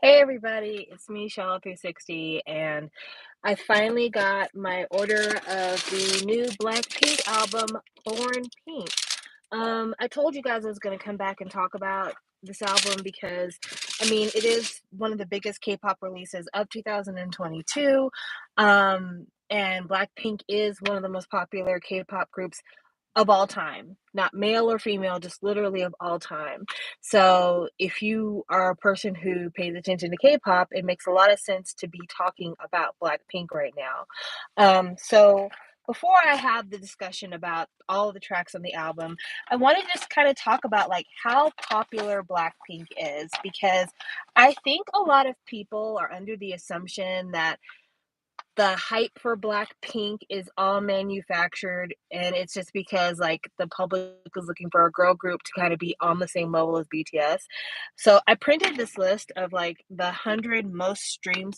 Hey everybody, it's me, Shallow360, and I finally got my order of the new Blackpink album, Born Pink. I told you guys I was going to come back and talk about this album because, it is one of the biggest K-pop releases of 2022, and Blackpink is one of the most popular K-pop groups of all time, not male or female, just literally of all time. So, if you are a person who pays attention to K-pop, it makes a lot of sense to be talking about Blackpink right now. So before I have the discussion about all of the tracks on the album, I want to just kind of talk about like how popular Blackpink is because I think a lot of people are under the assumption that the hype for Blackpink is all manufactured, and it's just because, like, the public is looking for a girl group to kinda be on the same level as BTS. So, I printed this list of, like, the 100 most streamed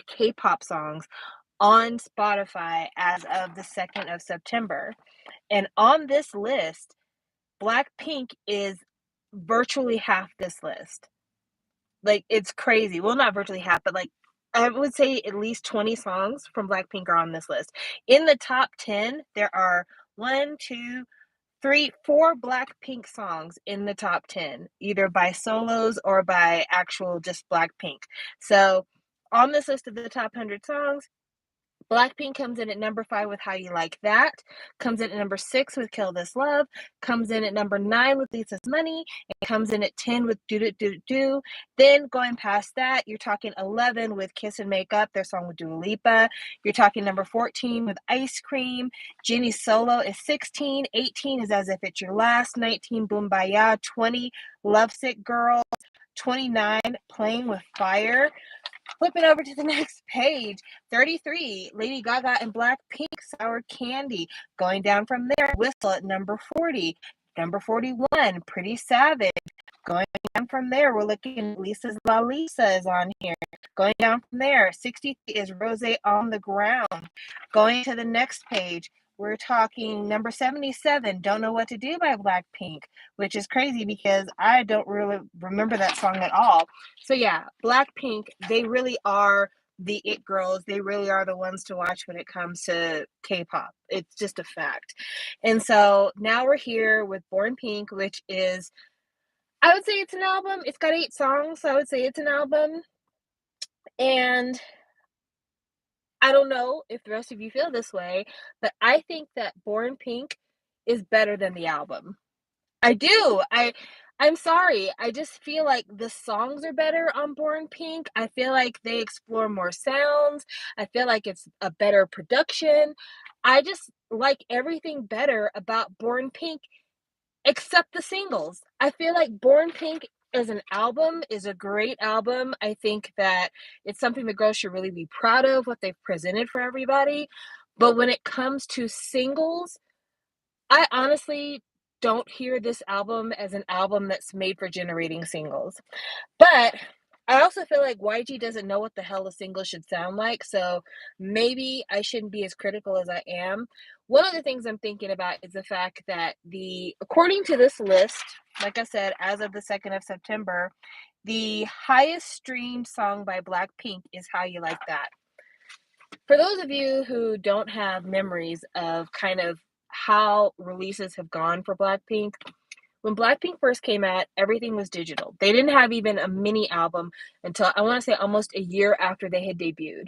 K-pop songs on Spotify as of the 2nd of September, and on this list, Blackpink is virtually half this list. Like, it's crazy. Well, not virtually half, but, like, I would say at least 20 songs from Blackpink are on this list. In the top 10, there are 1, 2, 3, 4 Blackpink songs in the top 10, either by solos or by actual just Blackpink. So, on this list of the top 100 songs, Blackpink comes in at number 5 with How You Like That, comes in at number 6 with Kill This Love, comes in at number 9 with Lisa's Money, and comes in at 10 with Do Do Do Do. Then going past that, you're talking 11 with Kiss and Make Up, their song with Dua Lipa. You're talking number 14 with Ice Cream. Jennie's Solo is 16. 18 is As If It's Your Last. 19, Boom-Ba-Ya. 20, Lovesick Girl. 29, Playing with Fire. Flipping over to the next page, 33, Lady Gaga and Blackpink, Sour Candy. Going down from there, Whistle at number 40. Number 41, Pretty Savage. Going down from there, we're looking at Lisa's La Lisa is on here. Going down from there, 63 is Rose on the Ground. Going to the next page, we're talking number 77, Don't Know What to Do by Blackpink, which is crazy because I don't really remember that song at all. So yeah, Blackpink, they really are the it girls. They really are the ones to watch when it comes to K-pop. It's just a fact. And so now we're here with Born Pink, which is, I would say it's an album. It's got 8 songs, so I would say it's an album. And I don't know if the rest of you feel this way, but I think that Born Pink is better than the album. I do. I'm sorry. I just feel like the songs are better on Born Pink. I feel like they explore more sounds. I feel like it's a better production. I just like everything better about Born Pink except the singles. I feel like Born Pink as an album is a great album. I think that it's something the girls should really be proud of what they've presented for everybody. But when it comes to singles, I honestly don't hear this album as an album that's made for generating singles. But I also feel like YG doesn't know what the hell a single should sound like, so maybe I shouldn't be as critical as I am. One of the things I'm thinking about is the fact that according to this list, like I said, as of the 2nd of September, the highest streamed song by Blackpink is How You Like That. For those of you who don't have memories of kind of how releases have gone for Blackpink, when Blackpink first came out, everything was digital. They didn't have even a mini album until I want to say almost a year after they had debuted.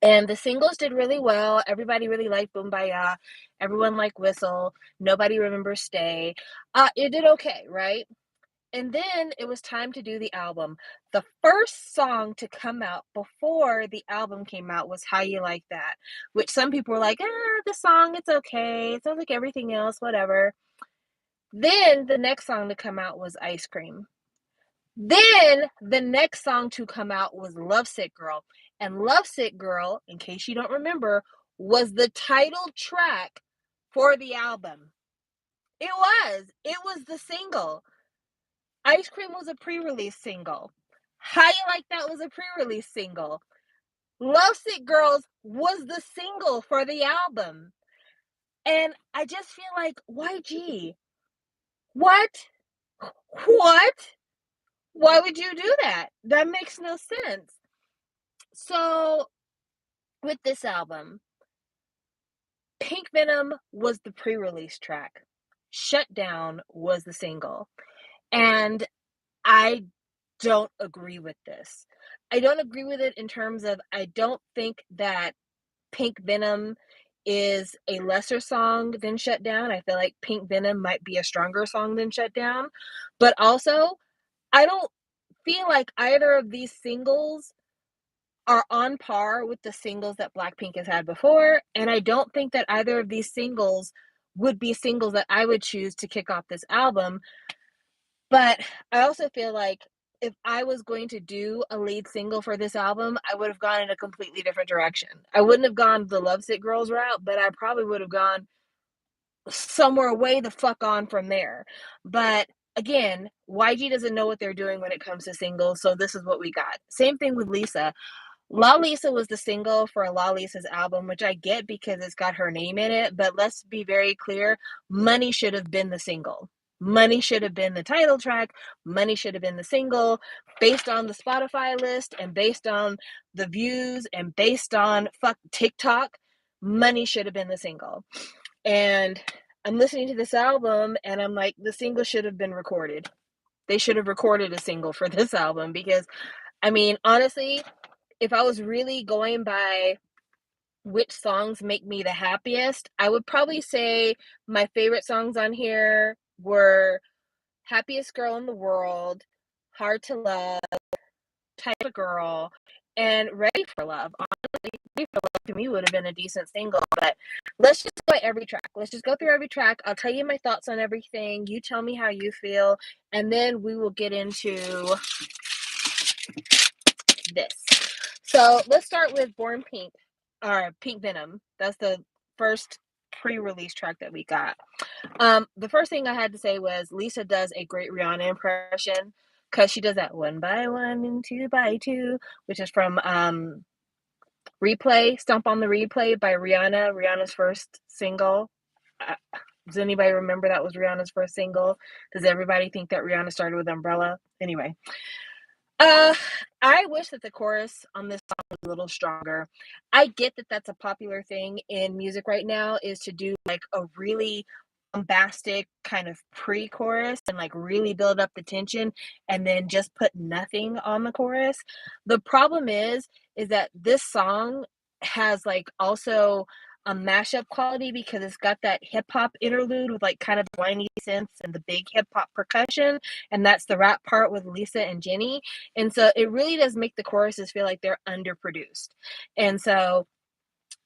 And the singles did really well. Everybody really liked Boom Baya. Everyone liked Whistle. Nobody remembers Stay. It did okay, right? And then it was time to do the album. The first song to come out before the album came out was How You Like That, which some people were like, the song, it's okay. It sounds like everything else, whatever. Then the next song to come out was Ice Cream. Then the next song to come out was Lovesick Girl. And Lovesick Girl, in case you don't remember, was the title track for the album. It was. It was the single. Ice Cream was a pre-release single. How You Like That was a pre-release single. Lovesick Girls was the single for the album. And I just feel like, YG, what? What? Why would you do that? That makes no sense. So, with this album, Pink Venom was the pre-release track. Shut Down was the single. And I don't agree with this. I don't agree with it in terms of I don't think that Pink Venom is a lesser song than Shut Down. I feel like Pink Venom might be a stronger song than Shut Down. But also, I don't feel like either of these singles are on par with the singles that Blackpink has had before, and I don't think that either of these singles would be singles that I would choose to kick off this album. But I also feel like if I was going to do a lead single for this album, I would have gone in a completely different direction. I wouldn't have gone the Lovesick Girls route, but I probably would have gone somewhere way the fuck on from there. But again, YG doesn't know what they're doing when it comes to singles, so this is what we got. Same thing with Lisa. La Lisa was the single for La Lisa's album, which I get because it's got her name in it, but let's be very clear, Money should have been the single. Money should have been the title track. Money should have been the single based on the Spotify list and based on the views and based on fuck TikTok. Money should have been the single. And I'm listening to this album and I'm like, the single should have been recorded. They should have recorded a single for this album because, I mean, honestly, if I was really going by which songs make me the happiest, I would probably say my favorite songs on here were Happiest Girl in the World, Hard to Love, Type of Girl, and Ready for Love. Honestly, Ready for Love to me would have been a decent single, but let's just go every track. Let's just go through every track. I'll tell you my thoughts on everything. You tell me how you feel, and then we will get into this. So let's start with Born Pink, or Pink Venom. That's the first pre-release track that we got. The first thing I had to say was Lisa does a great Rihanna impression because she does that one by one and two by two, which is from Replay, Stomp on the Replay by Rihanna, Rihanna's first single. Uh, does anybody remember that was Rihanna's first single? Does everybody think that Rihanna started with Umbrella? Anyway, uh, I wish that the chorus on this song was a little stronger. I get that that's a popular thing in music right now is to do like a really bombastic kind of pre-chorus and like really build up the tension and then just put nothing on the chorus. The problem is that this song has like also a mashup quality because it's got that hip hop interlude with like kind of whiny synths and the big hip hop percussion, and that's the rap part with Lisa and Jenny. And so it really does make the choruses feel like they're underproduced. And so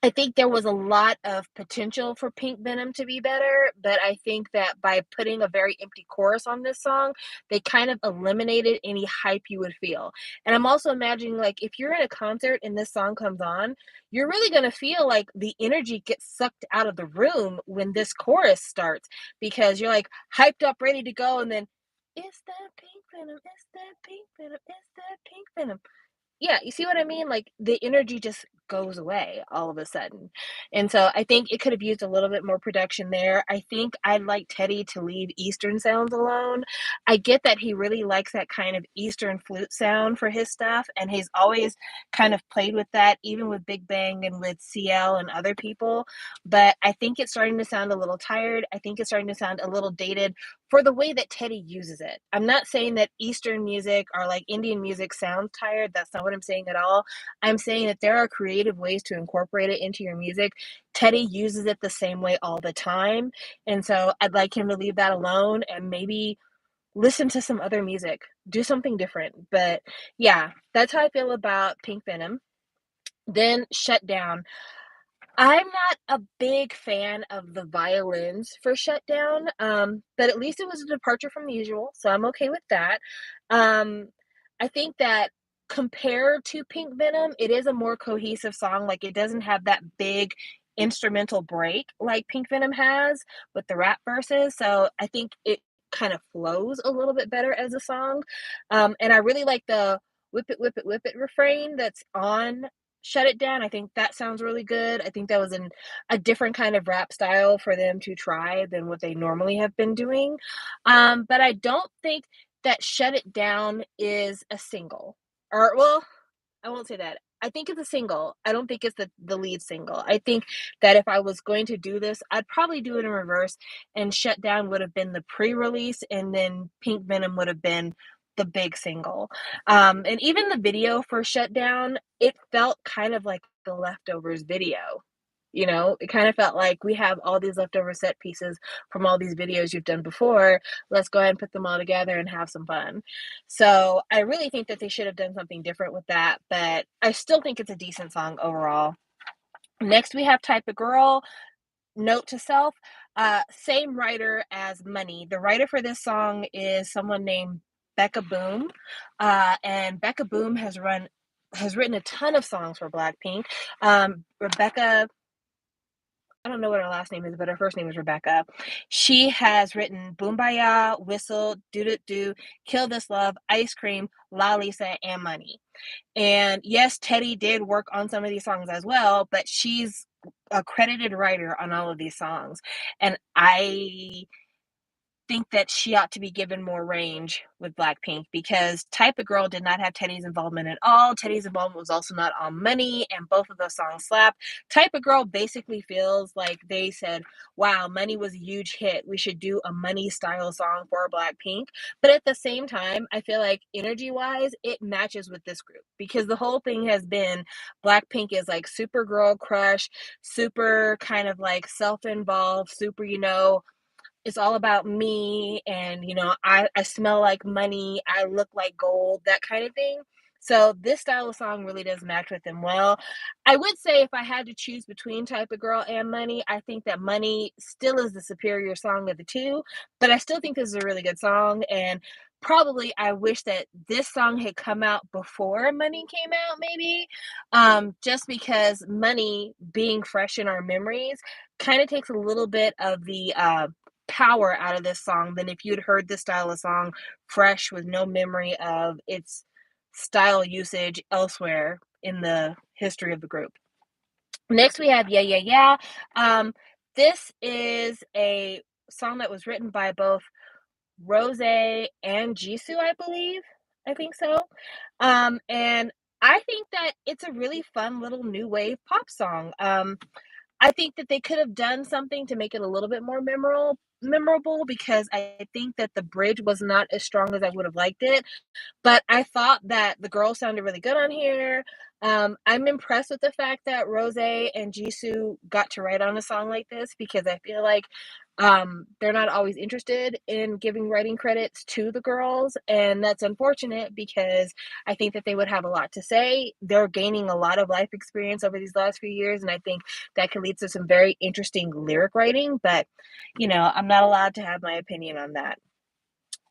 I think there was a lot of potential for Pink Venom to be better, but I think that by putting a very empty chorus on this song, they kind of eliminated any hype you would feel. And I'm also imagining like if you're in a concert and this song comes on, you're really going to feel like the energy gets sucked out of the room when this chorus starts because you're like hyped up, ready to go, and then it's that pink venom, it's that pink venom, it's that pink venom. Yeah, you see what I mean? Like, the energy just goes away all of a sudden, and so I think it could have used a little bit more production there. I think I'd like Teddy to leave Eastern sounds alone. I get that he really likes that kind of Eastern flute sound for his stuff, and he's always kind of played with that, even with Big Bang and with CL and other people, but I think it's starting to sound a little tired. I think it's starting to sound a little dated for the way that Teddy uses it. I'm not saying that Eastern music or like Indian music sounds tired. That's not what I'm saying at all. I'm saying that there are creative ways to incorporate it into your music. Teddy uses it the same way all the time. And so I'd like him to leave that alone and maybe listen to some other music, do something different. But yeah, that's how I feel about Pink Venom. Then Shut Down. I'm not a big fan of the violins for Shutdown, but at least it was a departure from the usual, so I'm okay with that. Um, I think that compared to Pink Venom, it is a more cohesive song, like, it doesn't have that big instrumental break like Pink Venom has with the rap verses, so I think it kind of flows a little bit better as a song, and I really like the "whip it, whip it, whip it" refrain that's on Shut It Down, I think that sounds really good. I think that was a different kind of rap style for them to try than what they normally have been doing. But I don't think that Shut It Down is a single. Or, well, I won't say that. I think it's a single. I don't think it's the lead single. I think that if I was going to do this, I'd probably do it in reverse, and Shut Down would have been the pre-release, and then Pink Venom would have been the big single. And even the video for Shut Down, it felt kind of like the Leftovers video. You know, it kind of felt like we have all these leftover set pieces from all these videos you've done before. Let's go ahead and put them all together and have some fun. So I really think that they should have done something different with that, but I still think it's a decent song overall. Next, we have Type of Girl, Note to Self. Same writer as Money. The writer for this song is someone named Becca Boom. And Becca Boom has written a ton of songs for Blackpink. Rebecca, I don't know what her last name is, but her first name is Rebecca. She has written Boombaya, Whistle, Do Do Do, Kill This Love, Ice Cream, La Lisa, and Money. And yes, Teddy did work on some of these songs as well, but she's a credited writer on all of these songs. And I think that she ought to be given more range with Blackpink, because Type of Girl did not have Teddy's involvement at all. Teddy's involvement was also not on Money, and both of those songs slap. Type of Girl basically feels like they said, wow, Money was a huge hit. We should do a Money style song for Blackpink. But at the same time, I feel like energy wise, it matches with this group, because the whole thing has been Blackpink is like super girl crush, super kind of like self involved, super, it's all about me, and I smell like money, I look like gold, that kind of thing. So this style of song really does match with them well. I would say if I had to choose between Type of Girl and Money, I think that Money still is the superior song of the two, but I still think this is a really good song. And probably I wish that this song had come out before Money came out, maybe, just because Money being fresh in our memories kind of takes a little bit of the power out of this song than if you'd heard this style of song fresh with no memory of its style usage elsewhere in the history of the group. Next, we have Yeah, Yeah, Yeah. This is a song that was written by both Rose and Jisoo, I believe. I think so. And I think that it's a really fun little new wave pop song. I think that they could have done something to make it a little bit more memorable, because I think that the bridge was not as strong as I would have liked it. But I thought that the girls sounded really good on here. I'm impressed with the fact that Rose and Jisoo got to write on a song like this, because I feel like they're not always interested in giving writing credits to the girls, and that's unfortunate, because I think that they would have a lot to say. They're gaining a lot of life experience over these last few years, and I think that could lead to some very interesting lyric writing. But I'm not allowed to have my opinion on that.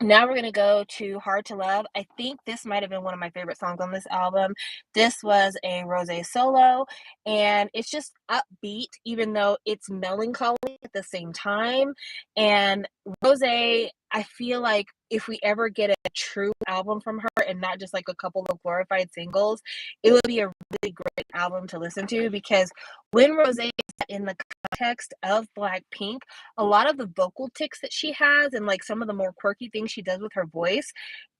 Now we're gonna go to Hard to Love. I think this might have been one of my favorite songs on this album. This was a Rose solo, and it's just upbeat, even though it's melancholy at the same time. And Rose, I feel like if we ever get a true album from her and not just like a couple of glorified singles, it would be a really great album to listen to, because when Rose is in the context of Blackpink, a lot of the vocal tics that she has and like some of the more quirky things she does with her voice,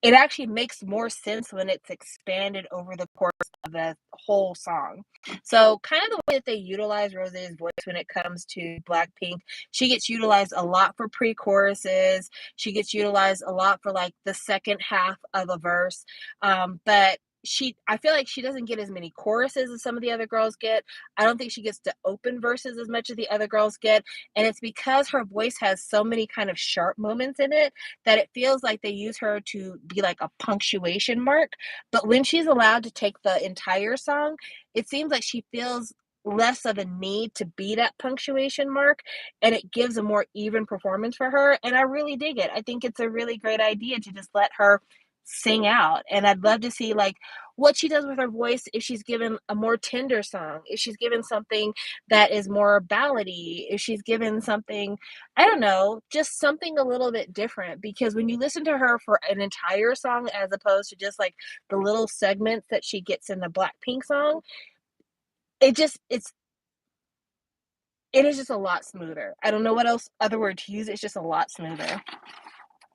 it actually makes more sense when it's expanded over the course of the whole song. So, kind of the way that they utilize Rose's voice when it comes to Blackpink, she gets utilized a lot for pre choruses, she gets utilized a lot for like the second half of a verse. But I feel like she doesn't get as many choruses as some of the other girls get. I don't think she gets to open verses as much as the other girls get, and it's because her voice has so many kind of sharp moments in it that it feels like they use her to be like a punctuation mark. But when she's allowed to take the entire song, it seems like she feels less of a need to be that punctuation mark, and it gives a more even performance for her, and I really dig it. I think it's a really great idea to just let her sing out, and I'd love to see like what she does with her voice if she's given a more tender song, if she's given something that is more ballady, if she's given something, I don't know, just something a little bit different. Because when you listen to her for an entire song as opposed to just like the little segments that she gets in the Blackpink song, it is just a lot smoother. I don't know what other word to use. It's just a lot smoother.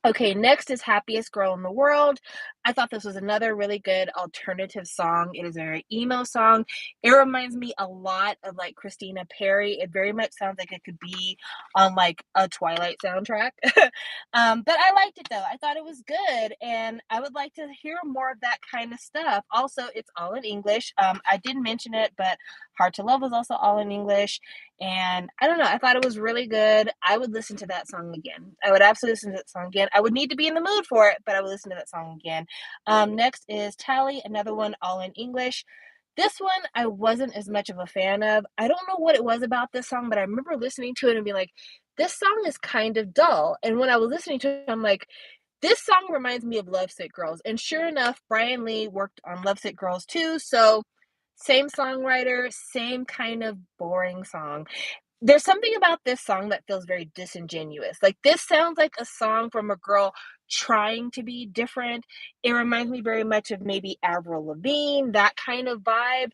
Okay, next is Happiest Girl in the World. I thought this was another really good alternative song. It is a very emo song. It reminds me a lot of like Christina Perri. It very much sounds like it could be on like a Twilight soundtrack. But I liked it though. I thought it was good and I would like to hear more of that kind of stuff. Also, it's all in English. I didn't mention it, but Hard to Love was also all in English. And I don't know, I thought it was really good. I would listen to that song again. I would absolutely listen to that song again. I would need to be in the mood for it, but I would listen to that song again. Next is Tally, another one all in English. This one I wasn't as much of a fan of. I don't know what it was about this song, but I remember listening to it and being like, this song is kind of dull. And when I was listening to it, I'm like, this song reminds me of Lovesick Girls. And sure enough, Brian Lee worked on Lovesick Girls too. So same songwriter, same kind of boring song. There's something about this song that feels very disingenuous. Like, this sounds like a song from a girl trying to be different. It reminds me very much of maybe Avril Lavigne, that kind of vibe,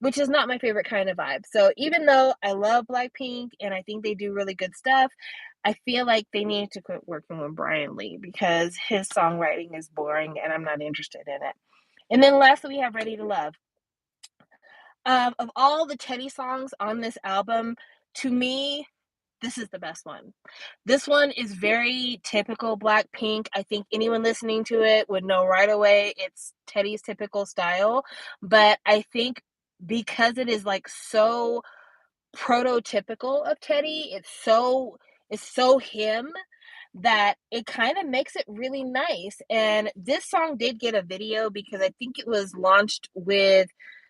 which is not my favorite kind of vibe. So even though I love Blackpink and I think they do really good stuff, I feel like they need to quit working with Brian Lee because his songwriting is boring and I'm not interested in it. And then lastly, we have Ready to Love. Of all the Teddy songs on this album, to me, this is the best one. This one is very typical Blackpink. I think anyone listening to it would know right away it's Teddy's typical style. But I think because it is like so prototypical of Teddy, it's so him that it kind of makes it really nice. And this song did get a video because I think it was launched with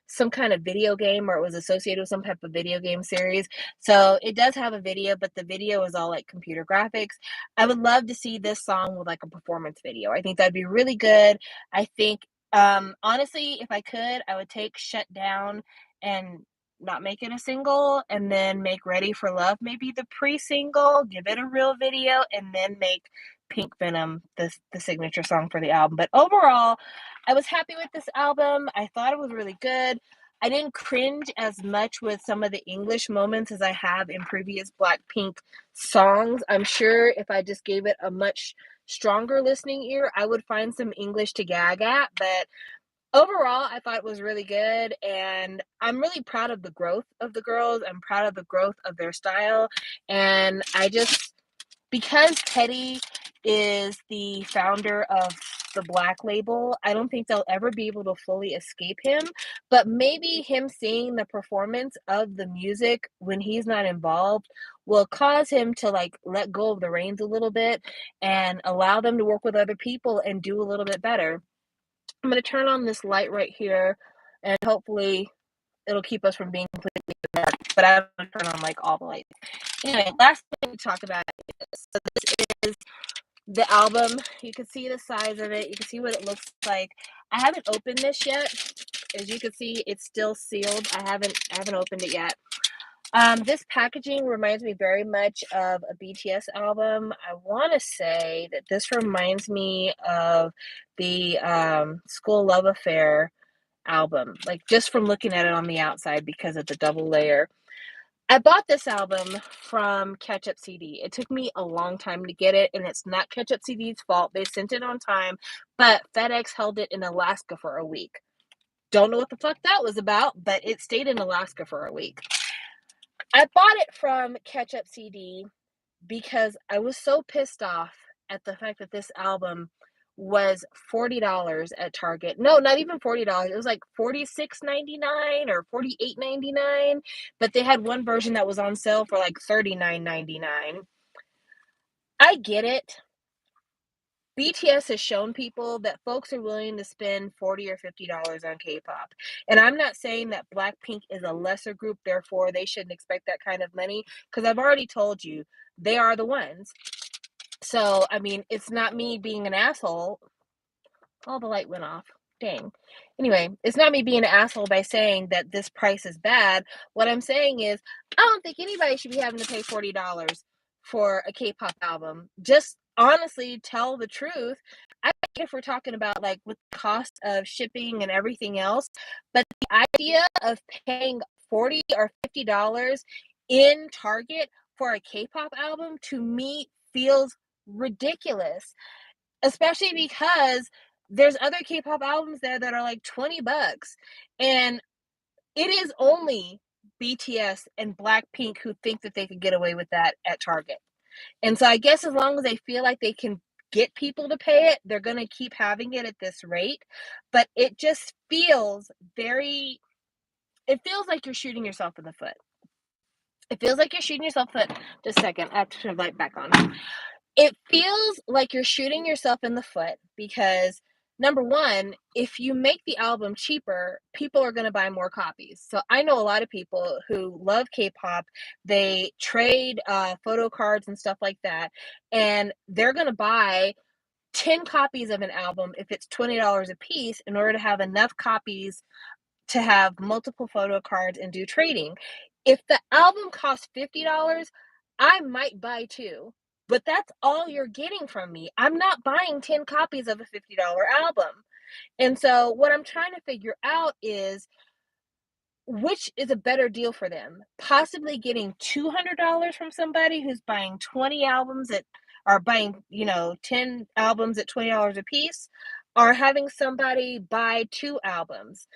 some kind of video game or it was associated with some type of video game series. So it does have a video, but the video is all like computer graphics. I would love to see this song with like a performance video. I think that'd be really good. I think honestly, if I could, I would take Shut Down and not make it a single and then make Ready for Love maybe the pre-single, give it a real video, and then make Pink Venom the signature song for the album. But overall, I was happy with this album. I thought it was really good. I didn't cringe as much with some of the English moments as I have in previous Blackpink songs. I'm sure if I just gave it a much stronger listening ear, I would find some English to gag at, but overall, I thought it was really good, and I'm really proud of the growth of the girls. I'm proud of the growth of their style, and I just because Teddy is the founder of the Black label, I don't think they'll ever be able to fully escape him, but maybe him seeing the performance of the music when he's not involved will cause him to like let go of the reins a little bit and allow them to work with other people and do a little bit better. I'm going to turn on this light right here and hopefully it'll keep us from being completely dark, but I'm going to turn on like all the lights. Anyway, last thing to talk about is, so this is the album. You can see the size of it. You can see what it looks like. I haven't opened this yet. As you can see, it's still sealed. I haven't opened it yet. This packaging reminds me very much of a BTS album. I want to say that this reminds me of the School Love Affair album, like just from looking at it on the outside because of the double layer. I bought this album from Ketchup CD. It took me a long time to get it, and it's not Ketchup CD's fault. They sent it on time, but FedEx held it in Alaska for a week. Don't know what the fuck that was about, but it stayed in Alaska for a week. I bought it from Ketchup CD because I was so pissed off at the fact that this album was $40 at Target. No, not even $40. It was like $46.99 or $48.99, but they had one version that was on sale for like $39.99. I get it. BTS has shown people that folks are willing to spend $40 or $50 on K-pop. And I'm not saying that Blackpink is a lesser group, therefore they shouldn't expect that kind of money, because I've already told you, they are the ones. So, I mean, it's not me being an asshole. Oh, the light went off. Dang. Anyway, it's not me being an asshole by saying that this price is bad. What I'm saying is, I don't think anybody should be having to pay $40 for a K-pop album. Just honestly tell the truth. I think if we're talking about like with the cost of shipping and everything else, but the idea of paying $40 or $50 in Target for a K-pop album, to me, feels ridiculous, especially because there's other K-pop albums there that are like $20, and it is only BTS and Blackpink who think that they could get away with that at Target. And so I guess as long as they feel like they can get people to pay it, they're going to keep having it at this rate. But it just feels it feels like you're shooting yourself in the foot. It feels like you're shooting yourself in the foot. Just a second, I have to turn the light back on. It feels like you're shooting yourself in the foot because, number one, if you make the album cheaper, people are going to buy more copies. So I know a lot of people who love K-pop. They trade photo cards and stuff like that, and they're going to buy 10 copies of an album if it's $20 a piece in order to have enough copies to have multiple photo cards and do trading. If the album costs $50, I might buy two, but that's all you're getting from me. I'm not buying 10 copies of a $50 album. And so what I'm trying to figure out is which is a better deal for them. Possibly getting $200 from somebody who's buying 20 albums or buying, 10 albums at $20 a piece, or having somebody buy 2 albums.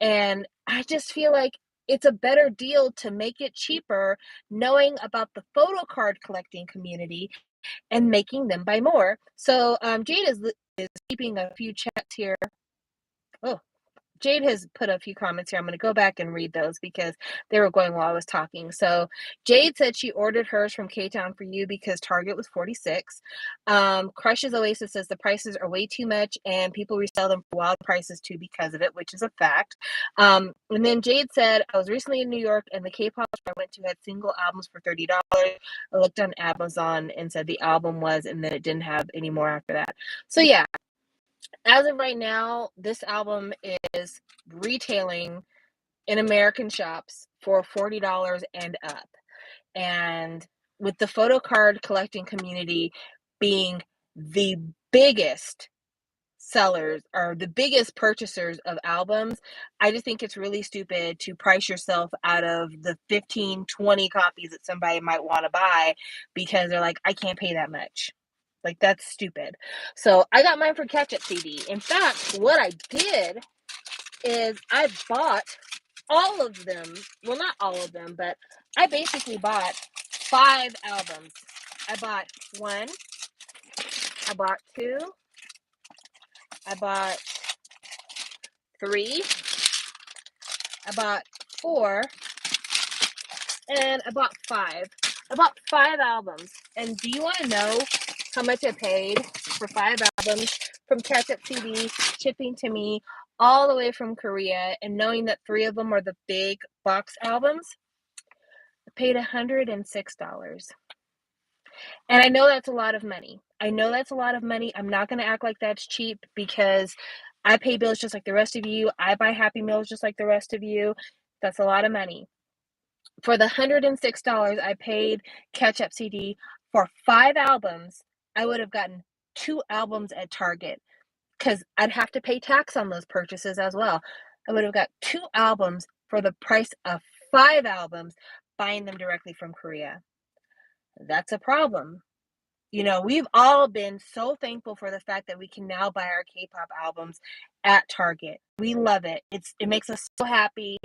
And I just feel like it's a better deal to make it cheaper, knowing about the photo card collecting community and making them buy more. So Jade is keeping a few chats here. Oh, Jade has put a few comments here. I'm going to go back and read those because they were going while I was talking. So Jade said she ordered hers from K-Town for You because Target was $46. Crushes Oasis says the prices are way too much and people resell them for wild prices too because of it, which is a fact. And then Jade said, I was recently in New York and the K-pop store I went to had single albums for $30. I looked on Amazon and said the album was, and then it didn't have any more after that. So yeah, as of right now, this album is retailing in American shops for $40 and up. And with the photo card collecting community being the biggest sellers or the biggest purchasers of albums, I just think it's really stupid to price yourself out of the 15, 20 copies that somebody might want to buy because they're like, I can't pay that much. Like, that's stupid. So I got mine for Catch Up CD. In fact, what I did is I bought all of them. Well, not all of them, but I basically bought 5 albums. I bought 1, I bought 2, I bought 3, I bought 4, and I bought 5. I bought 5 albums. And do you want to know how much I paid for 5 albums from Catch Up CD, shipping to me all the way from Korea, and knowing that 3 of them are the big box albums? I paid $106. And I know that's a lot of money. I'm not going to act like that's cheap because I pay bills just like the rest of you. I buy Happy Meals just like the rest of you. That's a lot of money. For the $106 I paid Catch Up CD for 5 albums, I would have gotten 2 albums at Target because I'd have to pay tax on those purchases as well. I would have got 2 albums for the price of 5 albums buying them directly from Korea. That's a problem. We've all been so thankful for the fact that we can now buy our K-pop albums at Target. We love it. It makes us so happy.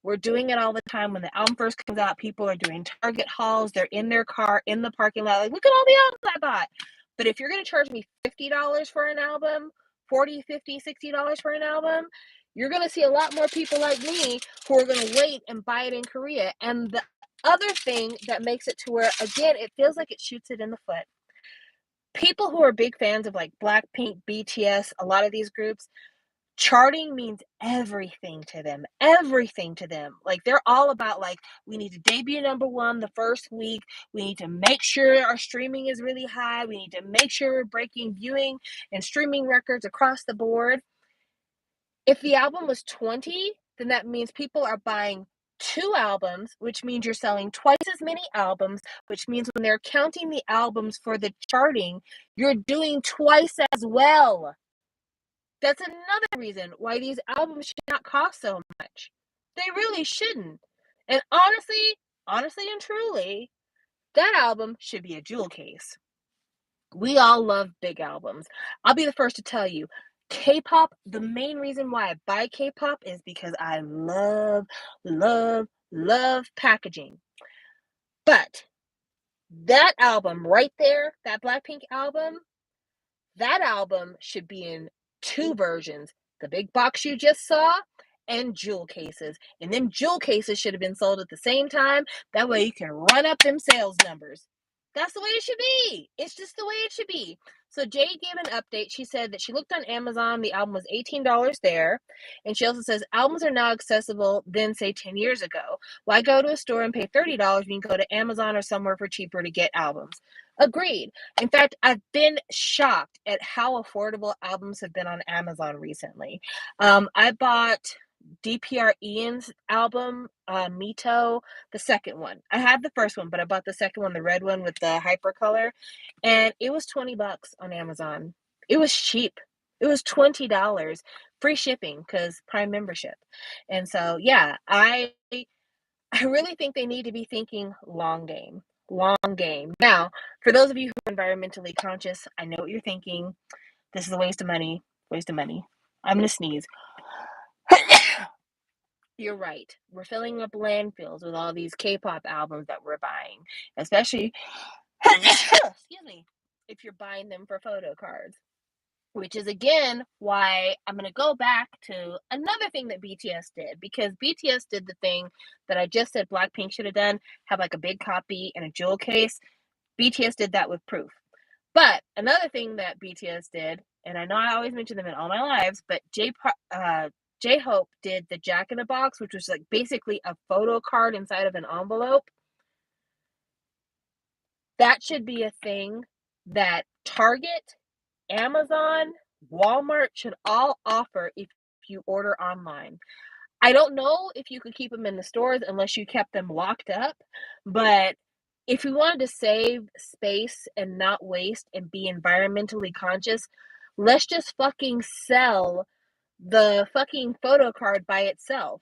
We're doing it all the time. When the album first comes out, people are doing Target hauls. They're in their car, in the parking lot, like, look at all the albums I bought. But if you're going to charge me $50 for an album, $40, $50, $60 for an album, you're going to see a lot more people like me who are going to wait and buy it in Korea. And the other thing that makes it to where, again, it feels like it shoots it in the foot. People who are big fans of like Blackpink, BTS, a lot of these groups, charting means everything to them. Like, they're all about, like, we need to debut number 1 the first week. We need to make sure our streaming is really high. We need to make sure we're breaking viewing and streaming records across the board. If the album was 20, then that means people are buying 2 albums, which means you're selling twice as many albums, which means when they're counting the albums for the charting, you're doing twice as well. That's another reason why these albums should not cost so much. They really shouldn't. And honestly and truly, that album should be a jewel case. We all love big albums. I'll be the first to tell you, K-pop, the main reason why I buy K-pop is because I love, love, love packaging. But that album right there, that Blackpink album, that album should be in two versions. The big box you just saw and jewel cases. And them jewel cases should have been sold at the same time. That way you can run up them sales numbers. That's the way it should be. It's just the way it should be. So Jade gave an update. She said that she looked on Amazon. The album was $18 there. And she also says albums are now accessible than, say, 10 years ago. Why go to a store and pay $30 when you can go to Amazon or somewhere for cheaper to get albums? Agreed. In fact, I've been shocked at how affordable albums have been on Amazon recently. I bought DPR Ian's album, Mito, the second one. I had the first one, but I bought the second one, the red one with the hypercolor, and it was $20 on Amazon. It was cheap. It was $20, free shipping because Prime membership. And so, yeah, I really think they need to be thinking long game. Long game. Now, for those of you who are environmentally conscious, I know what you're thinking. This is a waste of money. Waste of money. I'm going to sneeze. You're right. We're filling up landfills with all these K-pop albums that we're buying, especially, excuse me, if you're buying them for photo cards. Which is again why I'm going to go back to another thing that BTS did, because BTS did the thing that I just said Blackpink should have done, have like a big copy and a jewel case. BTS did that with Proof. But another thing that BTS did, and I know I always mention them in all my lives, but J-Hope did the Jack in the Box, which was like basically a photo card inside of an envelope. That should be a thing that Target, Amazon, Walmart should all offer if you order online. I don't know if you could keep them in the stores unless you kept them locked up, but if we wanted to save space and not waste and be environmentally conscious, let's just fucking sell the fucking photo card by itself.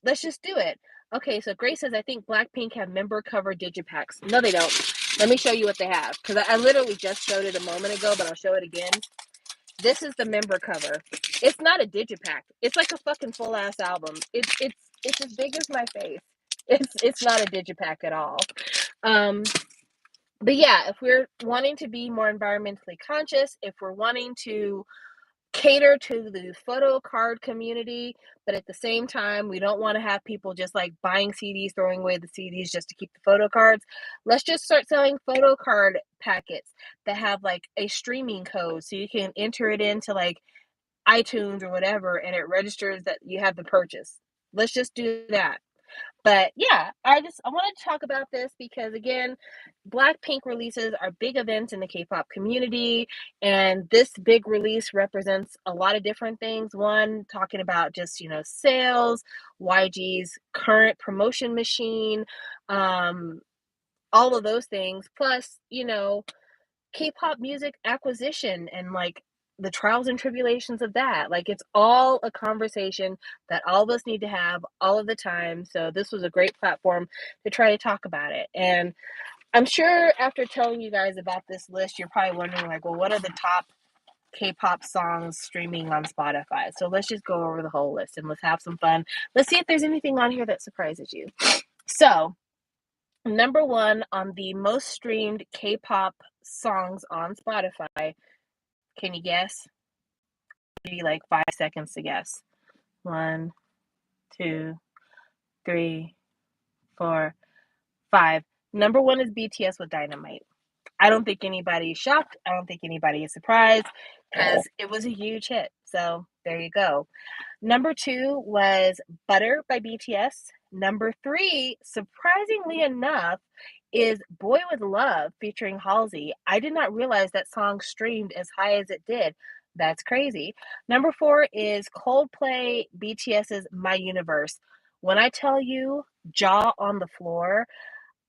Let's just do it. Okay, so Grace says, I think Blackpink have member cover digipacks. No, they don't. Let me show you what they have, because I literally just showed it a moment ago, but I'll show it again. This is the member cover. It's not a digipack. It's like a fucking full ass album. It's as big as my face. It's not a digipack at all. But yeah, if we're wanting to be more environmentally conscious, if we're wanting to cater to the photo card community, but at the same time we don't want to have people just like buying CDs, throwing away the CDs just to keep the photo cards. Let's just start selling photo card packets that have like a streaming code so you can enter it into like iTunes or whatever and it registers that you have the purchase. Let's just do that. But yeah, I wanted to talk about this because again, Blackpink releases are big events in the K-pop community, and this big release represents a lot of different things. One, talking about just, sales, YG's current promotion machine, all of those things, plus, K-pop music acquisition and like the trials and tribulations of that. Like it's all a conversation that all of us need to have all of the time. So this was a great platform to try to talk about it. And I'm sure after telling you guys about this list, you're probably wondering like, well, what are the top K-pop songs streaming on Spotify? So let's just go over the whole list and let's have some fun. Let's see if there's anything on here that surprises you. So number one on the most streamed K-pop songs on Spotify. Can you guess? I'll give you like 5 seconds to guess. 1, 2, 3, 4, 5. Number one is BTS with Dynamite. I don't think anybody is shocked. I don't think anybody is surprised because it was a huge hit. So there you go. Number 2 was Butter by BTS. Number 3, surprisingly enough, is Boy with Love featuring Halsey. I did not realize that song streamed as high as it did. That's crazy. Number 4 is Coldplay BTS's My Universe. When I tell you jaw on the floor,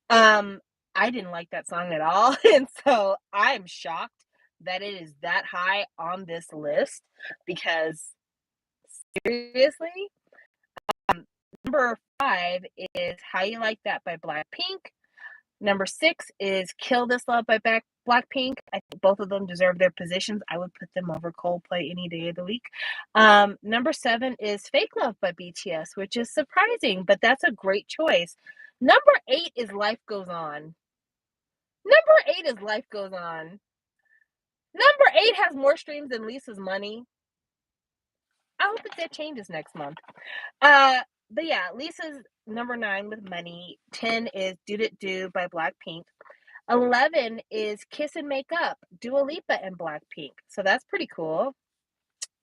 I didn't like that song at all. And so I'm shocked that it is that high on this list because seriously, Number 5 is How You Like That by Blackpink. Number 6 is Kill This Love by Blackpink. I think both of them deserve their positions. I would put them over Coldplay any day of the week. Number 7 is Fake Love by BTS, which is surprising, but that's a great choice. Number 8 is Life Goes On. Number 8 is Life Goes On. Number 8 has more streams than Lisa's Money. I hope that changes next month. But yeah, Lisa's number 9 with Money. 10 is Do It Do by Blackpink. 11 is Kiss and Make Up, Dua Lipa and Blackpink. So that's pretty cool.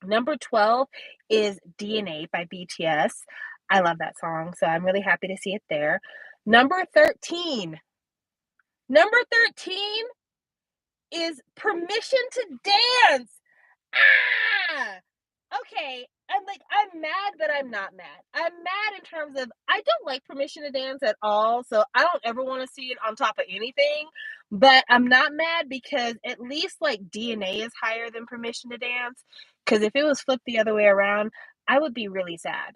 Number 12 is DNA by BTS. I love that song, so I'm really happy to see it there. Number 13 is Permission to Dance. Ah! Okay, I'm mad, but I'm not mad. I'm mad in terms of I don't like Permission to Dance at all, so I don't ever wanna see it on top of anything, but I'm not mad because at least, DNA is higher than Permission to Dance. Because if it was flipped the other way around, I would be really sad.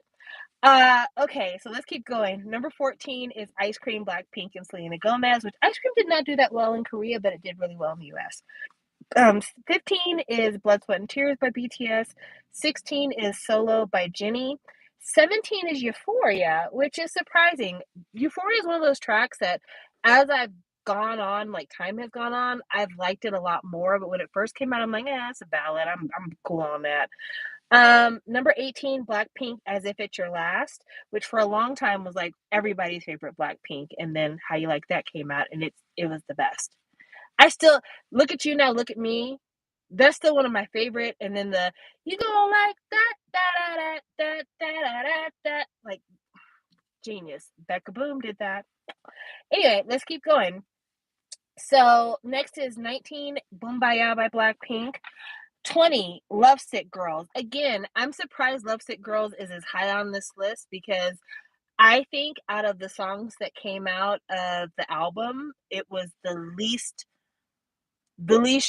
Okay, so let's keep going. Number 14 is Ice Cream, Blackpink, and Selena Gomez, which Ice Cream did not do that well in Korea, but it did really well in the US. 15 is Blood, Sweat, and Tears by BTS. 16 is Solo by Jennie. 17 is Euphoria, which is surprising. Euphoria is one of those tracks that, as I've gone on, time has gone on, I've liked it a lot more. But when it first came out, I'm like, it's a ballad. I'm cool on that. Number 18, Blackpink, As If It's Your Last, which for a long time was like everybody's favorite Blackpink, and then How You Like That came out, and it was the best. I still Look at You Now, Look at Me. That's still one of my favorite. And then the You Go Like That, da da da da da da da, genius. Becca Boom did that. Anyway, let's keep going. So next is 19, Boombayah by Blackpink. 20, Lovesick Girls. Again, I'm surprised Lovesick Girls is as high on this list because I think out of the songs that came out of the album, it was the least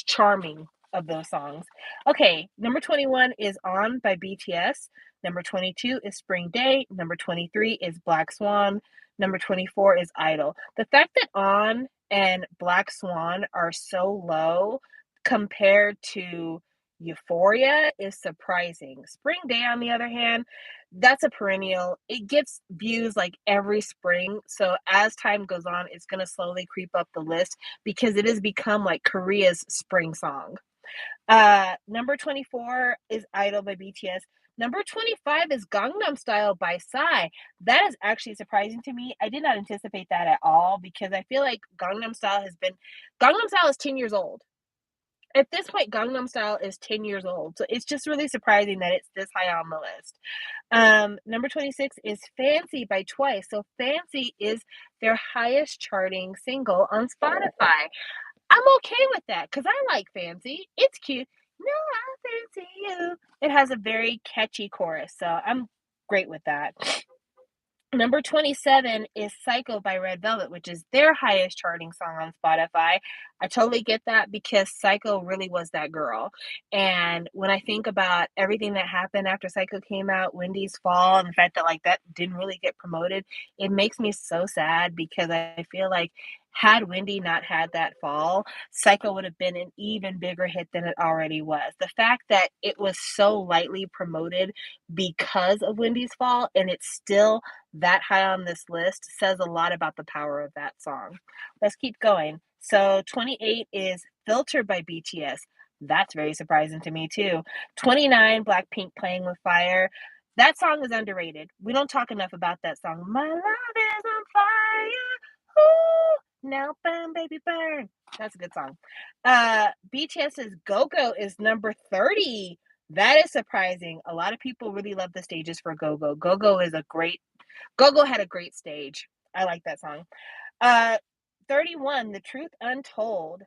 charming of those songs. Okay, number 21 is On by BTS. Number 22 is Spring Day. Number 23 is Black Swan. Number 24 is Idol. The fact that On and Black Swan are so low compared to Euphoria is surprising. Spring Day, on the other hand, that's a perennial. It gets views every spring. So as time goes on, it's going to slowly creep up the list because it has become Korea's spring song. Number 24 is Idol by BTS. Number 25 is Gangnam Style by Psy. That is actually surprising to me. I did not anticipate that at all because I feel like Gangnam Style is 10 years old. At this point, Gangnam Style is 10 years old. So it's just really surprising that it's this high on the list. Number 26 is Fancy by Twice. So Fancy is their highest charting single on Spotify. I'm okay with that because I like Fancy. It's cute. No, I fancy you. It has a very catchy chorus, so I'm great with that. Number 27 is Psycho by Red Velvet, which is their highest charting song on Spotify. I totally get that because Psycho really was that girl. And when I think about everything that happened after Psycho came out, Wendy's fall, and the fact that that didn't really get promoted, it makes me so sad because I feel like had Wendy not had that fall, Psycho would have been an even bigger hit than it already was. The fact that it was so lightly promoted because of Wendy's fall and it's still that high on this list says a lot about the power of that song. Let's keep going. So 28 is Filter by BTS. That's very surprising to me too. 29, Blackpink, Playing with Fire. That song is underrated. We don't talk enough about that song. My love is on fire. Ooh, now burn, baby, burn. That's a good song. BTS's Go-Go is number 30. That is surprising. A lot of people really love the stages for Go-Go. Go-Go had a great stage. I like that song. 31, The Truth Untold.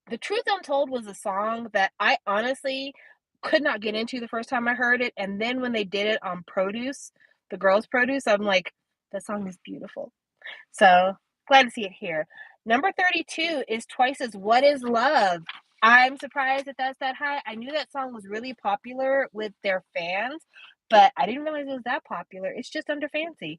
The Truth Untold was a song that I honestly could not get into the first time I heard it. And then when they did it on Produce, the girls' Produce, I'm like, that song is beautiful. So glad to see it here. Number 32 is Twice's What Is Love. I'm surprised that that's that high. I knew that song was really popular with their fans, but I didn't realize it was that popular. It's just under Fancy.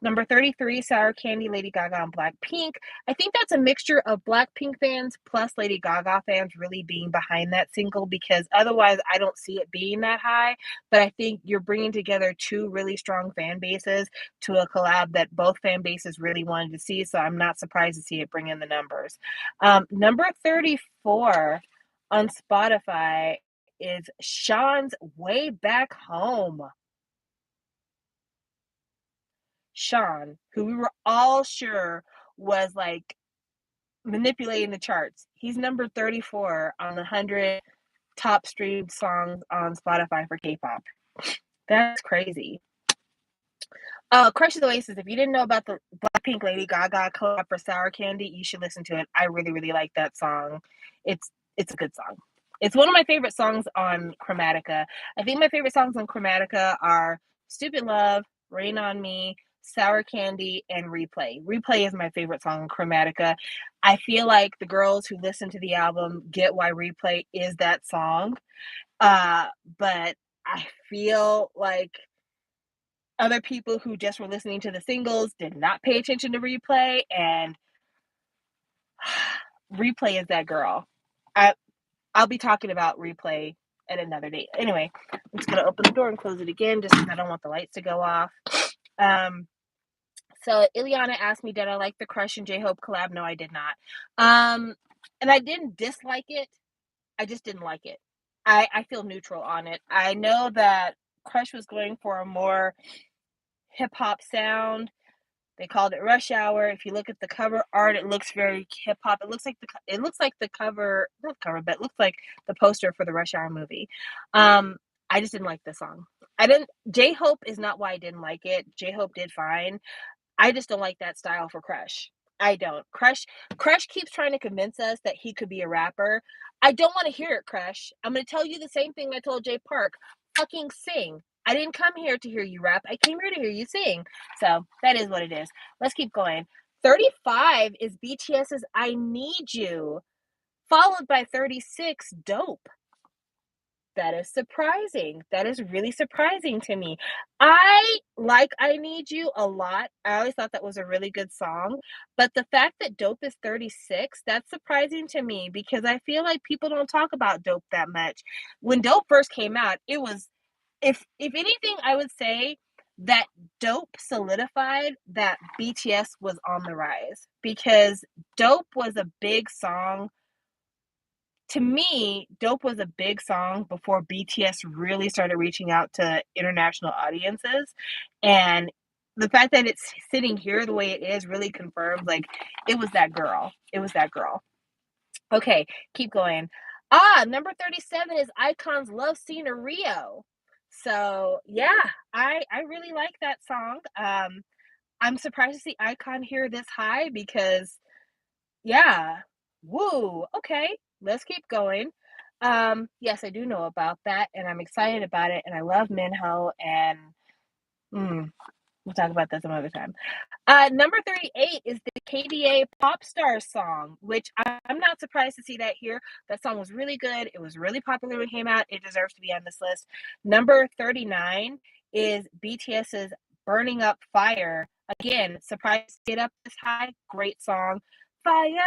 Number 33, Sour Candy, Lady Gaga, and Blackpink. I think that's a mixture of Blackpink fans plus Lady Gaga fans really being behind that single because otherwise I don't see it being that high. But I think you're bringing together two really strong fan bases to a collab that both fan bases really wanted to see. So I'm not surprised to see it bring in the numbers. Number 34 on Spotify is Sean's Way Back Home. Sean, who we were all sure was like manipulating the charts. He's number 34 on the 100 top streamed songs on Spotify for K-pop. That's crazy. Crush the Oasis. If you didn't know about the Blackpink Lady Gaga collab for Sour Candy, you should listen to it. I really, really like that song. It's a good song. It's one of my favorite songs on Chromatica. I think my favorite songs on Chromatica are Stupid Love, Rain on Me, Sour Candy, and Replay. Replay is my favorite song on Chromatica. I feel like the girls who listen to the album get why Replay is that song. But I feel like other people who just were listening to the singles did not pay attention to Replay, and Replay is that girl. I'll be talking about Replay at another date. Anyway, I'm just gonna open the door and close it again just because I don't want the lights to go off. So Ileana asked me, did I like the Crush and J-Hope collab? No, I did not. And I didn't dislike it. I just didn't like it. I feel neutral on it. I know that Crush was going for a more hip hop sound. They called it Rush Hour. If you look at the cover art, it looks very hip hop. It looks like the cover, not cover, but it looks like the poster for the Rush Hour movie. I just didn't like the song. I didn't. J-Hope is not why I didn't like it. J-Hope did fine. I just don't like that style for Crush. I don't. Crush keeps trying to convince us that he could be a rapper. I don't want to hear it, Crush. I'm going to tell you the same thing I told Jay Park. Fucking sing. I didn't come here to hear you rap. I came here to hear you sing. So that is what it is. Let's keep going. 35 is BTS's I Need You, followed by 36, Dope. That is surprising. That is really surprising to me. I like I Need You a lot. I always thought that was a really good song. But the fact that Dope is 36, that's surprising to me because I feel like people don't talk about Dope that much. When Dope first came out, it was if anything, I would say that Dope solidified that BTS was on the rise because Dope was a big song to me, Dope was a big song before BTS really started reaching out to international audiences. And the fact that it's sitting here the way it is really confirms like it was that girl. It was that girl. Okay, keep going. Number 37 is iKON's Love Scenario. So yeah, I really like that song. I'm surprised to see iKON here this high because yeah. Woo. Okay. Let's keep going. Yes, I do know about that, and I'm excited about it, and I love Minho, and we'll talk about that some other time. Number 38 is the KDA Pop Star song, which I'm not surprised to see that here. That song was really good. It was really popular when it came out. It deserves to be on this list. Number 39 is BTS's Burning Up Fire. Again, surprised to get up this high. Great song. Fire.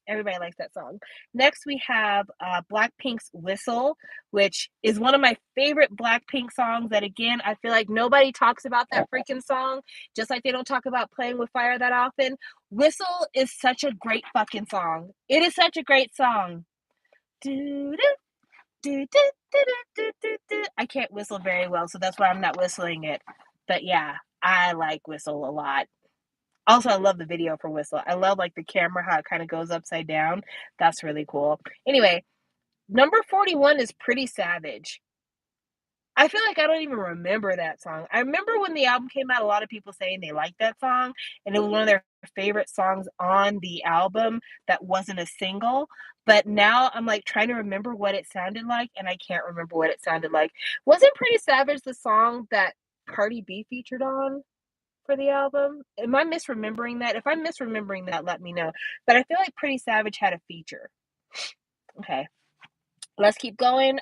Everybody likes that song. Next, we have Blackpink's Whistle, which is one of my favorite Blackpink songs. That again, I feel like nobody talks about that freaking song, just like they don't talk about Playing with Fire that often. Whistle is such a great fucking song. It is such a great song. I can't whistle very well, so that's why I'm not whistling it. But yeah, I like Whistle a lot. Also, I love the video for Whistle. I love like the camera, how it kind of goes upside down. That's really cool. Anyway, number 41 is Pretty Savage. I feel like I don't even remember that song. I remember when the album came out, a lot of people saying they liked that song, and it was one of their favorite songs on the album that wasn't a single. But now I'm like trying to remember what it sounded like, and I can't remember what it sounded like. Wasn't Pretty Savage the song that Cardi B featured on for the album? Am I misremembering that? If I'm misremembering that, let me know. But I feel like Pretty Savage had a feature. Okay. Let's keep going.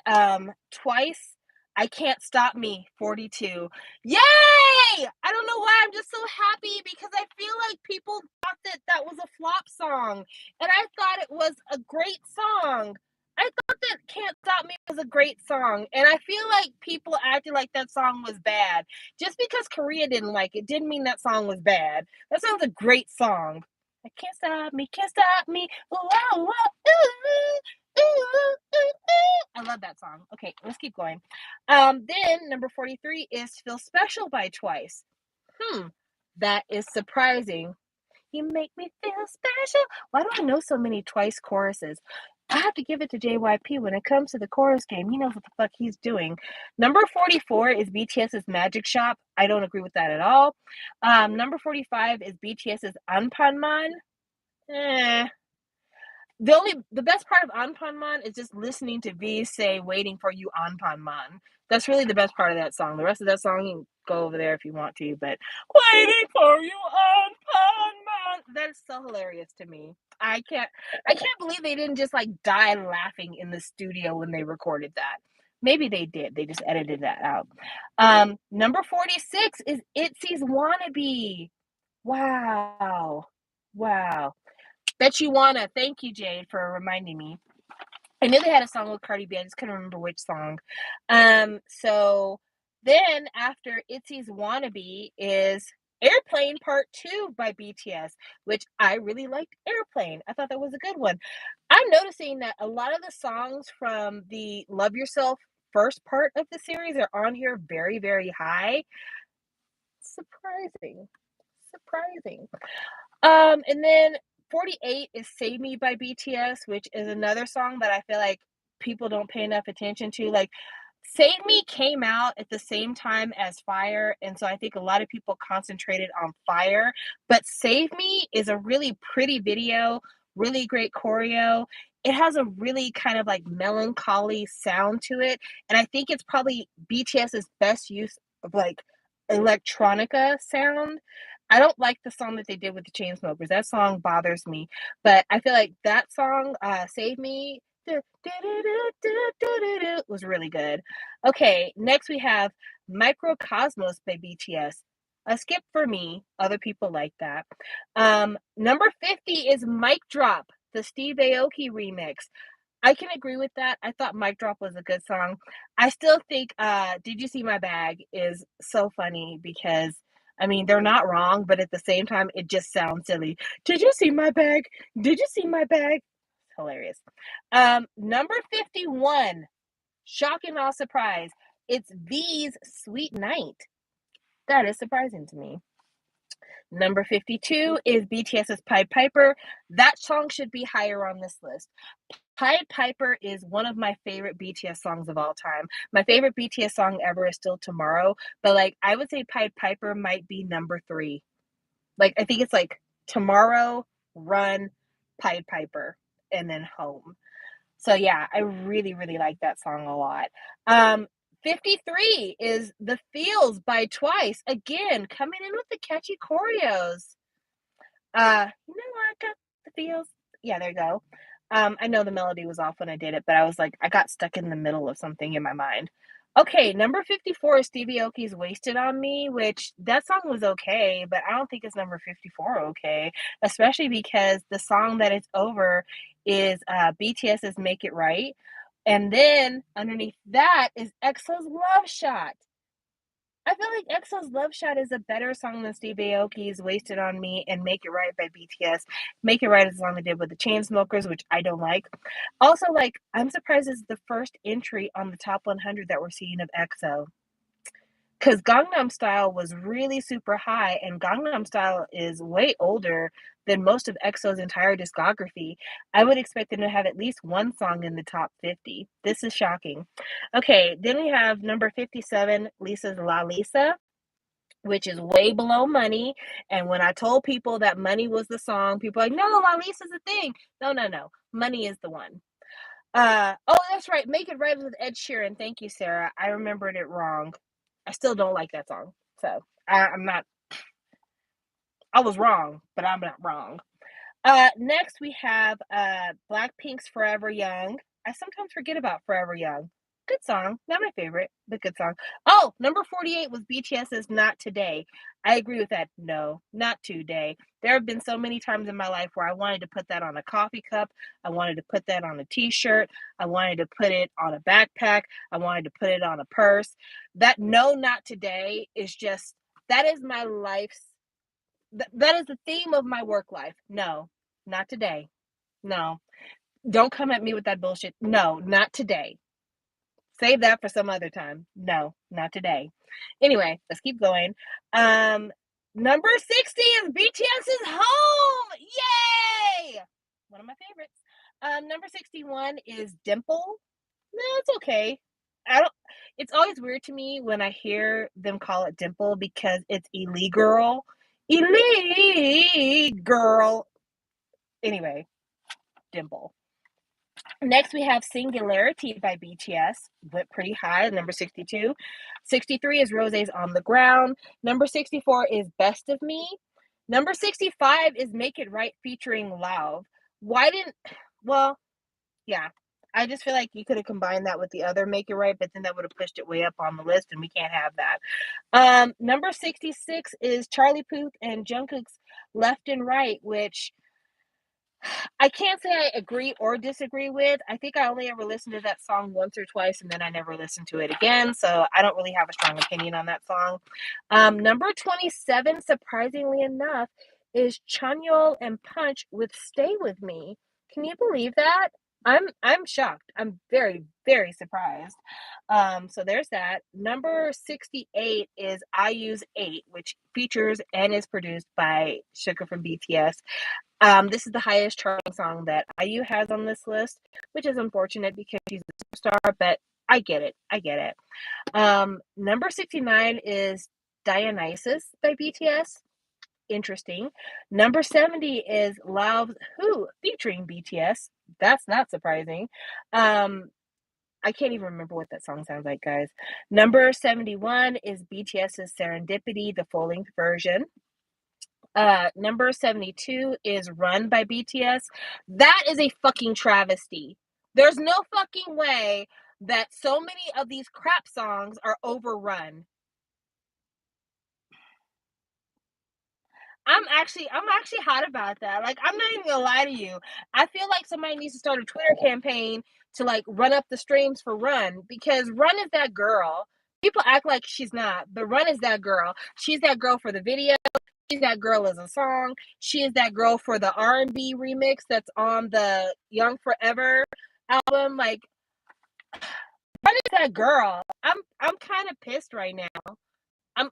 Twice. I Can't Stop Me, 42. Yay! I don't know why, I'm just so happy because I feel like people thought that that was a flop song, and I thought it was a great song. I thought that Can't Stop Me was a great song, and I feel like people acted like that song was bad. Just because Korea didn't like it didn't mean that song was bad. That song's a great song. I can't stop me, can't stop me. Ooh, ooh, ooh, ooh, ooh, ooh, ooh. I love that song. Okay, let's keep going. Then number 43 is Feel Special by Twice. That is surprising. You make me feel special. Why do I know so many Twice choruses? I have to give it to JYP when it comes to the chorus game. He knows what the fuck he's doing. Number 44 is BTS's Magic Shop. I don't agree with that at all. Number 45 is BTS's Anpanman. Eh. The best part of Anpanman is just listening to V say "Waiting for You, Anpanman." That's really the best part of that song. The rest of that song, you can go over there if you want to, but "Waiting for You, Anpanman." That is so hilarious to me. I can't believe they didn't just like die laughing in the studio when they recorded that. Maybe they did. They just edited that out. Number 46 is ITZY's "Wannabe." Wow. Wow. Bet You Wanna. Thank you, Jade, for reminding me. I knew they had a song with Cardi B. I just couldn't remember which song. So then after ITZY's "Wannabe" is Airplane Part 2 by BTS, which I really liked Airplane. I thought that was a good one. I'm noticing that a lot of the songs from the Love Yourself first part of the series are on here very, very high. Surprising. Surprising. And then 48 is Save Me by BTS, which is another song that I feel like people don't pay enough attention to. Like, Save Me came out at the same time as Fire, and so I think a lot of people concentrated on Fire. But Save Me is a really pretty video, really great choreo. It has a really kind of like melancholy sound to it, and I think it's probably BTS's best use of like electronica sound. I don't like the song that they did with the Chainsmokers. That song bothers me, but I feel like that song, "Save Me," was really good. Okay, next we have "Microcosmos" by BTS. A skip for me. Other people like that. Number 50 is "Mic Drop," the Steve Aoki remix. I can agree with that. I thought "Mic Drop" was a good song. I still think "Did You See My Bag" is so funny because I mean they're not wrong, but at the same time it just sounds silly. Did you see my bag? Did you see my bag? Hilarious. Number 51, shock and awe surprise. It's V's "Sweet Night." That is surprising to me. Number 52 is BTS's "Pied Piper." That song should be higher on this list. Pied Piper is one of my favorite BTS songs of all time. My favorite BTS song ever is still Tomorrow, but like I would say Pied Piper might be number 3. Like I think it's like Tomorrow, Run, Pied Piper, and then Home. So yeah, I really, really like that song a lot. 53 is "The Feels" by Twice. Again, coming in with the catchy choreos. I got the feels. Yeah, there you go. I know the melody was off when I did it, but I was like, I got stuck in the middle of something in my mind. Okay, number 54 is Stevie Aoki's "Wasted on Me," which that song was okay, but I don't think it's number 54 okay, especially because the song that it's over is BTS's "Make It Right." And then underneath that is EXO's "Love Shot." I feel like EXO's "Love Shot" is a better song than Steve Aoki's "Wasted on Me" and "Make It Right" by BTS. "Make It Right" is the song they did with the Chainsmokers, which I don't like. Also, like, I'm surprised this is the first entry on the top 100 that we're seeing of EXO. Because Gangnam Style was really super high, and Gangnam Style is way older than most of EXO's entire discography. I would expect them to have at least one song in the top 50. This is shocking. Okay, then we have number 57, Lisa's "La Lisa," which is way below Money. And when I told people that Money was the song, people were like, no, La Lisa's a thing. No, no, no. Money is the one. Oh, that's right. Make It Right with Ed Sheeran. Thank you, Sarah. I remembered it wrong. I still don't like that song. So I'm not, I was wrong, but I'm not wrong. Next we have Blackpink's "Forever Young." I sometimes forget about "Forever Young." Good song. Not my favorite, but good song. Oh, number 48 was BTS's Not Today. I agree with that. No, not today. There have been so many times in my life where I wanted to put that on a coffee cup. I wanted to put that on a t-shirt. I wanted to put it on a backpack. I wanted to put it on a purse. That no, not today is just, that is my life's, that is the theme of my work life. No, not today. No, don't come at me with that bullshit. No, not today. Save that for some other time. No, not today. Anyway, let's keep going. Number 60 is BTS's Home. Yay! One of my favorites. Number 61 is Dimple. No, it's okay. I don't It's always weird to me when I hear them call it Dimple because it's illegal. Illegal. Anyway, Dimple. Next, we have Singularity by BTS. Went pretty high, number 62. 63 is Rosé's On the Ground. Number 64 is Best of Me. Number 65 is Make It Right featuring Lauv. Why didn't, well, yeah. I just feel like you could have combined that with the other Make It Right, but then that would have pushed it way up on the list, and we can't have that. Number 66 is Charlie Puth and Jungkook's Left and Right, which I can't say I agree or disagree with. I think I only ever listened to that song once or twice, and then I never listened to it again. So I don't really have a strong opinion on that song. Number 27, surprisingly enough, is Chanyeol and Punch with "Stay With Me." Can you believe that? I'm shocked. I'm very, very surprised. So there's that. Number 68 is IU's 8, which features and is produced by Suga from BTS. This is the highest charting song that IU has on this list, which is unfortunate because she's a superstar, but I get it. I get it. Number 69 is Dionysus by BTS. Interesting. Number 70 is Lauv's Who featuring BTS. That's not surprising. I can't even remember what that song sounds like, guys. Number 71 is BTS's Serendipity, the full length version. Number 72 is Run by BTS. That is a fucking travesty. There's no fucking way that so many of these crap songs are overrun. I'm actually hot about that. Like, I'm not even gonna lie to you. I feel like somebody needs to start a Twitter campaign to like run up the streams for Run, because Run is that girl. People act like she's not, but Run is that girl. She's that girl for the video. She's that girl as a song. She is that girl for the R&B remix that's on the Young Forever album. Like, Run is that girl. I'm kind of pissed right now. I'm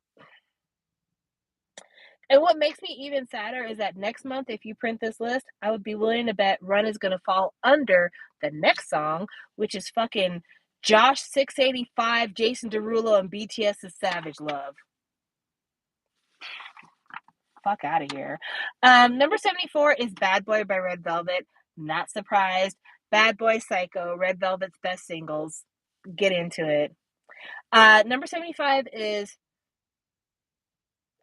And what makes me even sadder is that next month, if you print this list, I would be willing to bet Run is gonna fall under the next song, which is fucking Josh 685, Jason Derulo, and BTS's Savage Love. Fuck out of here. Number 74 is Bad Boy by Red Velvet. Not surprised. Bad Boy Psycho, Red Velvet's best singles. Get into it. Number 75 is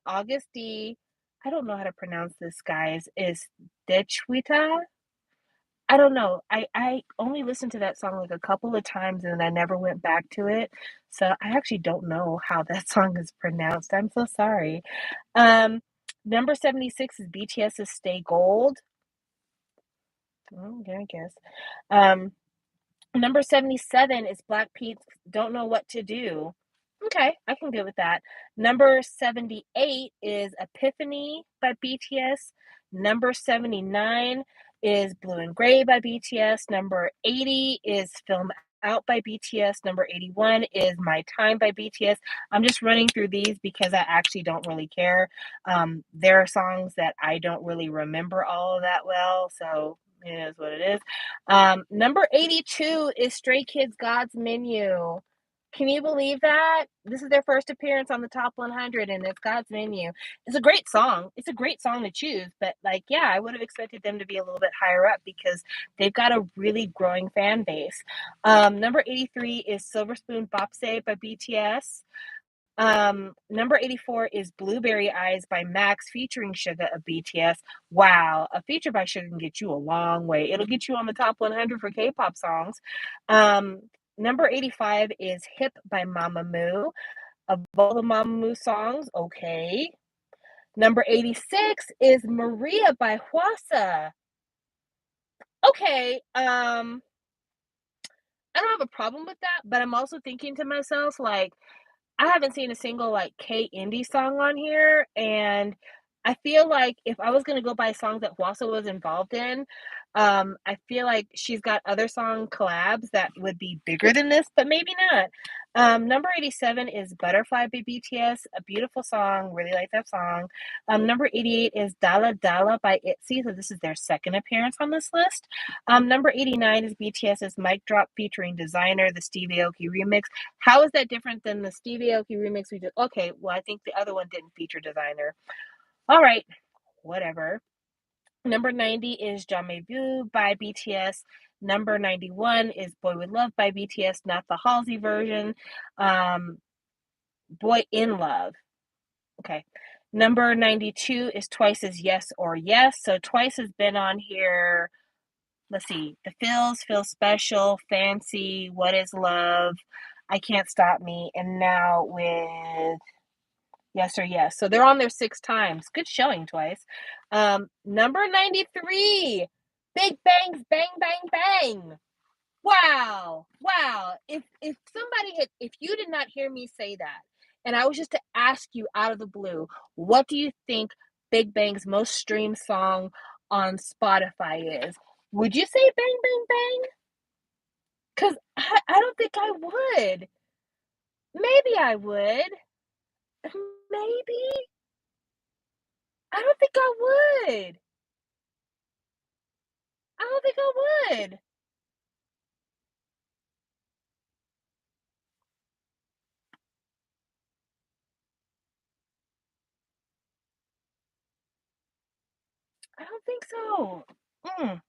August D. I don't know how to pronounce this, guys. Is Dechwita? I don't know. I only listened to that song like a couple of times and I never went back to it. So I actually don't know how that song is pronounced. I'm so sorry. Number 76 is BTS's Stay Gold. Yeah, I guess. Number 77 is Blackpink's Don't Know What to Do. Okay, I can go with that. Number 78 is Epiphany by BTS. Number 79 is Blue and Gray by BTS. Number 80 is Film Out by BTS. Number 81 is My Time by BTS. I'm just running through these because I actually don't really care. There are songs that I don't really remember all of that well, so it is what it is. Number 82 is Stray Kids God's Menu. Can you believe that? This is their first appearance on the top 100 and it's God's Menu. It's a great song. It's a great song to choose, but like, yeah, I would have expected them to be a little bit higher up because they've got a really growing fan base. Number 83 is Silver Spoon Bopse by BTS. Number 84 is Blueberry Eyes by Max featuring Suga of BTS. Wow, a feature by Suga can get you a long way. It'll get you on the top 100 for K-pop songs. Number 85 is Hip by Mamamoo. Of all the Mamamoo songs, okay. Number 86 is Maria by Hwasa. Okay, I don't have a problem with that, but I'm also thinking to myself, like, I haven't seen a single, like, K-indie song on here, and I feel like if I was gonna go by songs that Hwasa was involved in, I feel like she's got other song collabs that would be bigger than this, but maybe not. Number 87 is Butterfly by BTS, a beautiful song, really like that song. Number 88 is Dala Dala by ITZY, so this is their second appearance on this list. Number 89 is BTS's Mic Drop featuring Designer, the Stevie Aoki remix. How is that different than the Stevie Aoki remix we did? Okay, well, I think the other one didn't feature Designer. All right, whatever. Number 90 is Jamais Vu by BTS. Number 91 is Boy With Love by BTS, not the Halsey version. Boy in Love. Okay. Number 92 is Twice as Yes or Yes. So Twice has been on here. Let's see. The Feels, Feel Special, Fancy, What Is Love, I Can't Stop Me, and now with Yes or Yes. So they're on there 6 times. Good showing, Twice. Number 93, Big Bang's Bang Bang Bang. Wow. Wow. If somebody had if you did not hear me say that, and I was just to ask you out of the blue, what do you think Big Bang's most streamed song on Spotify is? Would you say Bang Bang Bang? Because I don't think I would. Maybe I would. Maybe. I don't think I would. I don't think I would. I don't think so. Mm.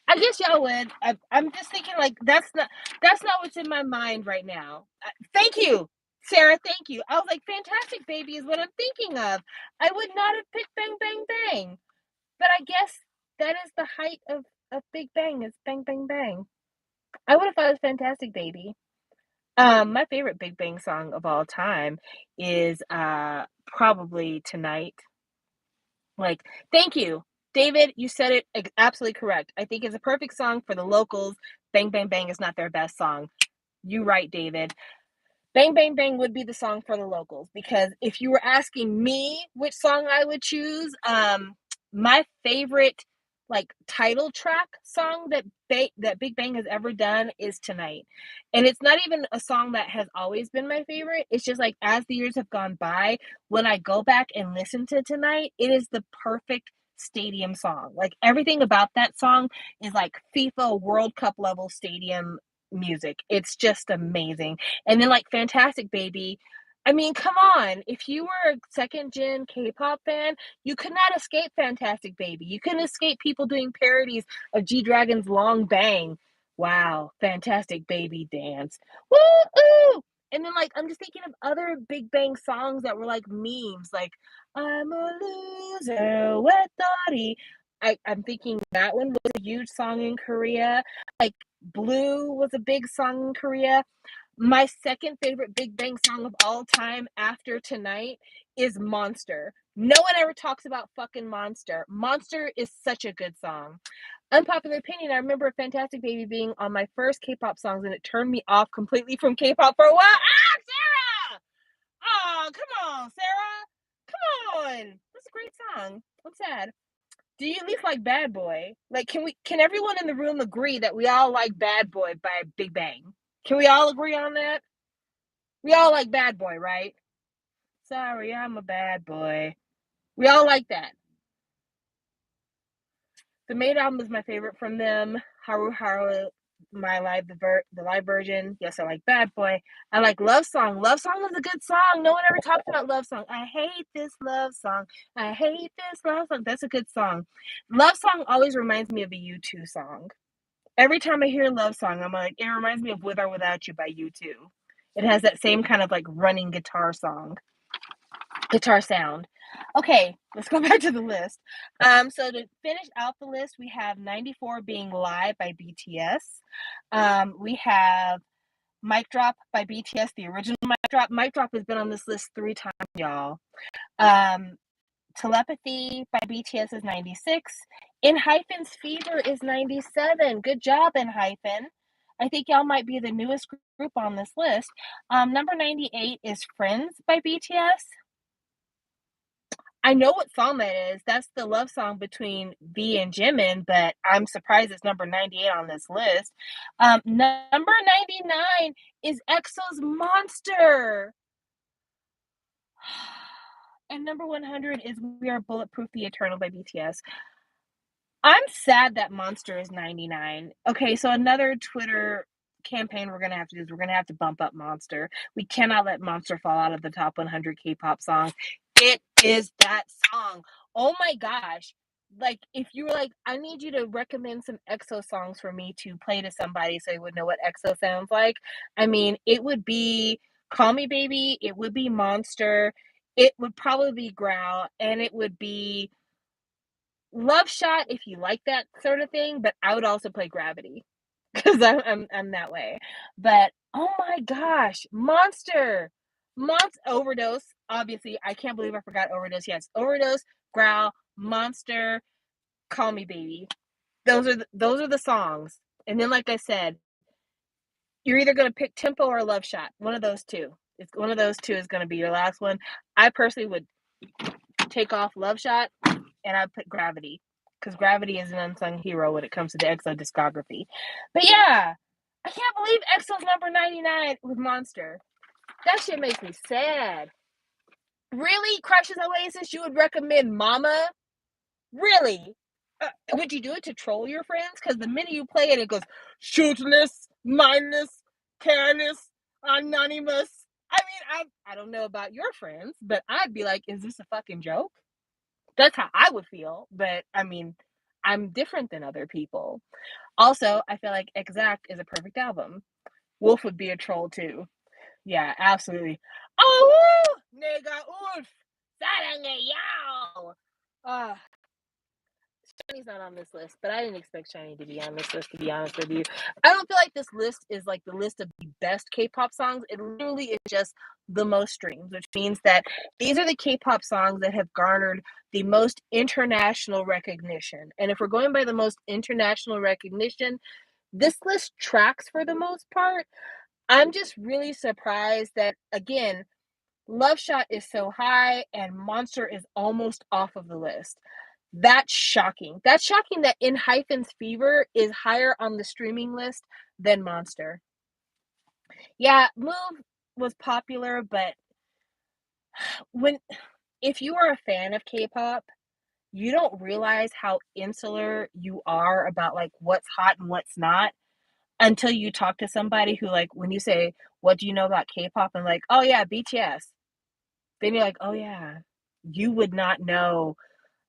I guess y'all would. I'm just thinking like that's not what's in my mind right now. Thank you, Sarah. Thank you. I was like, Fantastic Baby is what I'm thinking of. I would not have picked Bang Bang Bang, but I guess that is the height of Big Bang is Bang Bang Bang. I would have thought it was Fantastic Baby. My favorite Big Bang song of all time is probably Tonight. Like, thank you. David, you said it absolutely correct. I think it's a perfect song for the locals. Bang Bang Bang is not their best song. You right, David. Bang Bang Bang would be the song for the locals because if you were asking me which song I would choose, my favorite like title track song that Big Bang has ever done is Tonight. And it's not even a song that has always been my favorite. It's just like as the years have gone by, when I go back and listen to Tonight, it is the perfect stadium song. Like everything about that song is like FIFA World Cup level stadium music. It's just amazing. And then like Fantastic Baby, I mean, come on. If you were a second gen K-pop fan, you could not escape Fantastic Baby. You couldn't escape people doing parodies of G Dragon's Long Bang. Wow, Fantastic Baby dance. Woo! And then like I'm just thinking of other Big Bang songs that were like memes, like I'm a loser, wet body. I'm thinking that one was a huge song in Korea. Like Blue was a big song in Korea. My second favorite Big Bang song of all time after Tonight is Monster. No one ever talks about fucking Monster. Monster is such a good song. Unpopular opinion, I remember Fantastic Baby being on my first K-pop songs and it turned me off completely from K-pop for a while. Ah, Sarah! Oh, come on, Sarah. Come on. That's a great song. I'm sad. Do you at least like Bad Boy? Like, can everyone in the room agree that we all like Bad Boy by Big Bang? Can we all agree on that? We all like Bad Boy, right? Sorry, I'm a bad boy. We all like that. The main album is my favorite from them. Haru Haru, my live the live version. Yes, I like Bad Boy. I like Love Song. Love Song is a good song. No one ever talks about Love Song. I hate this love song. I hate this love song. That's a good song. Love Song always reminds me of a U2 song. Every time I hear Love Song, I'm like, it reminds me of With or Without You by U2. It has that same kind of like running guitar sound. Okay, let's go back to the list. So to finish out the list, we have 94 being Live by BTS. We have Mic Drop by BTS, the original Mic Drop. Mic Drop has been on this list 3 times, y'all. Telepathy by BTS is 96. ENHYPEN's Fever is 97. Good job, ENHYPEN. I think y'all might be the newest group on this list. Number 98 is Friends by BTS. I know what song that is. That's the love song between V and Jimin, but I'm surprised it's number 98 on this list. Number 99 is EXO's Monster. And number 100 is We Are Bulletproof the Eternal by BTS. I'm sad that Monster is 99. Okay, so another Twitter campaign we're going to have to do is we're going to have to bump up Monster. We cannot let Monster fall out of the top 100 K-pop songs. It is that song. Oh my gosh. Like, if you were like, I need you to recommend some EXO songs for me to play to somebody so they would know what EXO sounds like, I mean, it would be Call Me Baby, it would be Monster, it would probably be Growl, and it would be Love Shot if you like that sort of thing, but I would also play Gravity because I'm that way. But oh my gosh, Monster, Overdose. Obviously, I can't believe I forgot Overdose. Yes, Overdose, Growl, Monster, Call Me Baby. Those are the songs. And then, like I said, you're either gonna pick Tempo or Love Shot. One of those two. It's one of those two is gonna be your last one. I personally would take off Love Shot and I put Gravity because Gravity is an unsung hero when it comes to the EXO discography. But yeah, I can't believe EXO's number 99 with Monster. That shit makes me sad. Really, Crushes Oasis, you would recommend Mama? Really? Would you do it to troll your friends? Because the minute you play it, it goes shootless, mindless, careless, anonymous. I mean, I don't know about your friends, but I'd be like, is this a fucking joke? That's how I would feel. But I mean, I'm different than other people. Also, I feel like Exact is a perfect album. Wolf would be a troll too. Yeah, absolutely. Oh, nigga, Wolf, y'all. SHINee's not on this list, but I didn't expect SHINee to be on this list, to be honest with you. I don't feel like this list is like the list of the best K-pop songs. It literally is just the most streams, which means that these are the K-pop songs that have garnered the most international recognition. And if we're going by the most international recognition, this list tracks for the most part. I'm just really surprised that, again, Love Shot is so high and Monster is almost off of the list. That's shocking. That's shocking that ENHYPEN's Fever is higher on the streaming list than Monster. Yeah, Move was popular, but if you are a fan of K-pop, you don't realize how insular you are about like what's hot and what's not until you talk to somebody who, like, when you say, "What do you know about K-pop?" and like, "Oh yeah, BTS." Then you're like, "Oh yeah." You would not know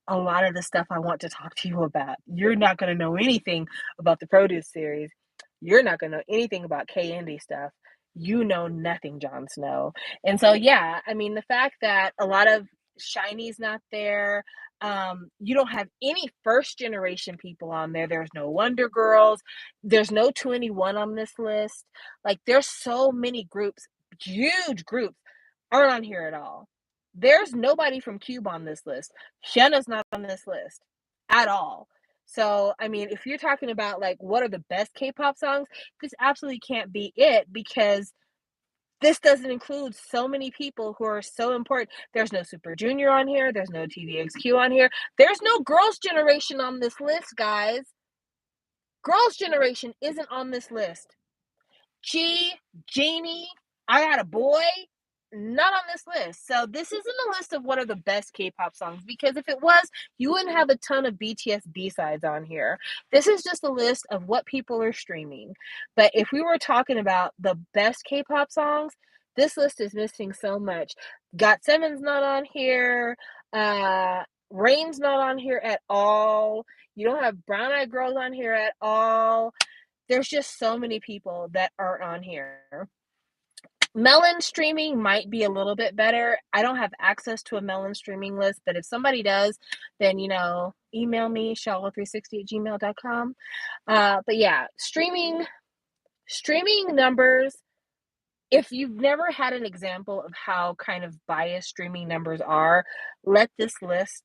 a lot of the stuff I want to talk to you about. You're not going to know anything about the Produce series. You're not going to know anything about K-Indie stuff. You know nothing, Jon Snow. And so, yeah, I mean, the fact that a lot of SHINee's not there, you don't have any first generation people on there. There's no Wonder Girls. There's no 21 on this list. Like, there's so many groups, huge groups, aren't on here at all. There's nobody from Cube on this list. Shenna's not on this list at all. So, I mean, if you're talking about like what are the best K-pop songs, this absolutely can't be it because this doesn't include so many people who are so important. There's no Super Junior on here. There's no TVXQ on here. There's no Girls' Generation on this list, guys. Girls' Generation isn't on this list. Genie, I Got a Boy, not on this list. So this isn't a list of what are the best K-pop songs, because if it was, you wouldn't have a ton of BTS B-sides on here. This is just a list of what people are streaming. But if we were talking about the best K-pop songs, this list is missing so much. GOT7's not on here. Rain's not on here at all. You don't have Brown Eyed Girls on here at all. There's just so many people that aren't on here. Melon streaming might be a little bit better. I don't have access to a Melon streaming list, but if somebody does, then, email me, shallow360@gmail.com. But yeah, streaming numbers if you've never had an example of how kind of biased streaming numbers are, let this list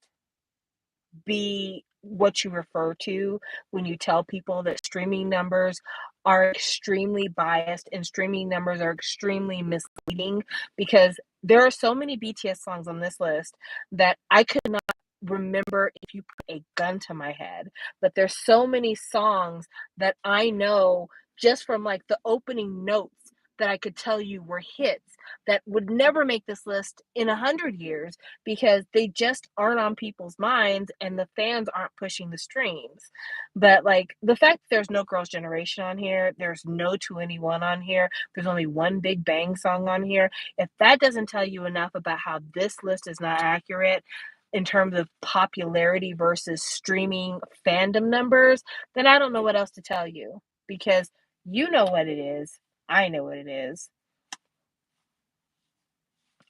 be what you refer to when you tell people that streaming numbers are extremely biased and streaming numbers are extremely misleading, because there are so many BTS songs on this list that I could not remember if you put a gun to my head. But there's so many songs that I know just from like the opening notes that I could tell you were hits that would never make this list in 100 years, because they just aren't on people's minds and the fans aren't pushing the streams. But like the fact that there's no Girls' Generation on here, there's no 2NE1 on here, there's only one Big Bang song on here. If that doesn't tell you enough about how this list is not accurate in terms of popularity versus streaming fandom numbers, then I don't know what else to tell you, because you know what it is. I know what it is.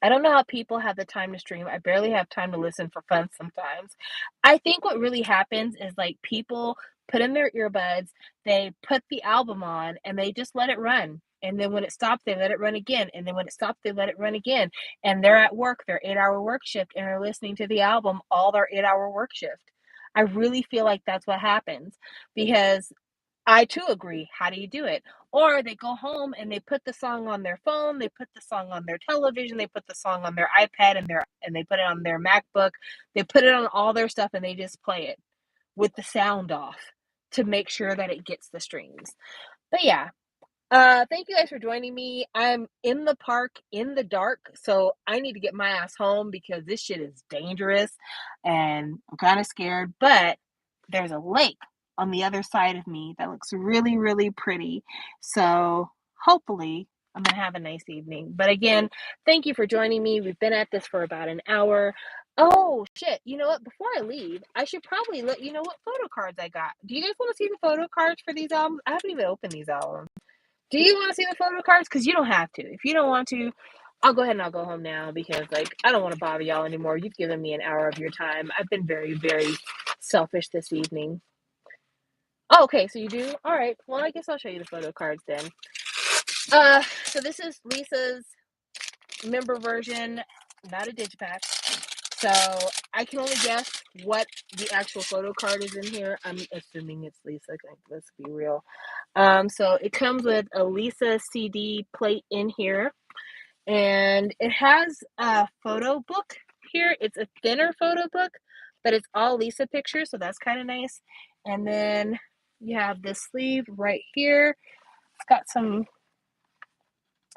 I don't know how people have the time to stream. I barely have time to listen for fun sometimes. I think what really happens is like people put in their earbuds, they put the album on, and they just let it run. And then when it stopped, they let it run again. And then when it stopped, they let it run again. And they're at work, their 8 hour work shift, and they're listening to the album all their 8 hour work shift. I really feel like that's what happens, because I too agree. How do you do it? Or they go home and they put the song on their phone, they put the song on their television, they put the song on their iPad and they put it on their MacBook. They put it on all their stuff and they just play it with the sound off to make sure that it gets the streams. But yeah, thank you guys for joining me. I'm in the park in the dark, so I need to get my ass home because this shit is dangerous and I'm kind of scared. But there's a lake on the other side of me that looks really, really pretty. So hopefully I'm gonna have a nice evening. But again, thank you for joining me. We've been at this for about an hour. Oh shit! You know what? Before I leave, I should probably let you know what photo cards I got. Do you guys want to see the photo cards for these albums? I haven't even opened these albums. Do you want to see the photo cards? Because you don't have to. If you don't want to, I'll go ahead and I'll go home now, because like I don't want to bother y'all anymore. You've given me an hour of your time. I've been very, very selfish this evening. Oh, okay, so you do? All right. Well, I guess I'll show you the photo cards then. So this is Lisa's member version, not a digipack. So I can only guess what the actual photo card is in here. I'm assuming it's Lisa. Let's be real. So it comes with a Lisa CD plate in here, and it has a photo book here. It's a thinner photo book, but it's all Lisa pictures, so that's kind of nice. And then you have this sleeve right here. It's got some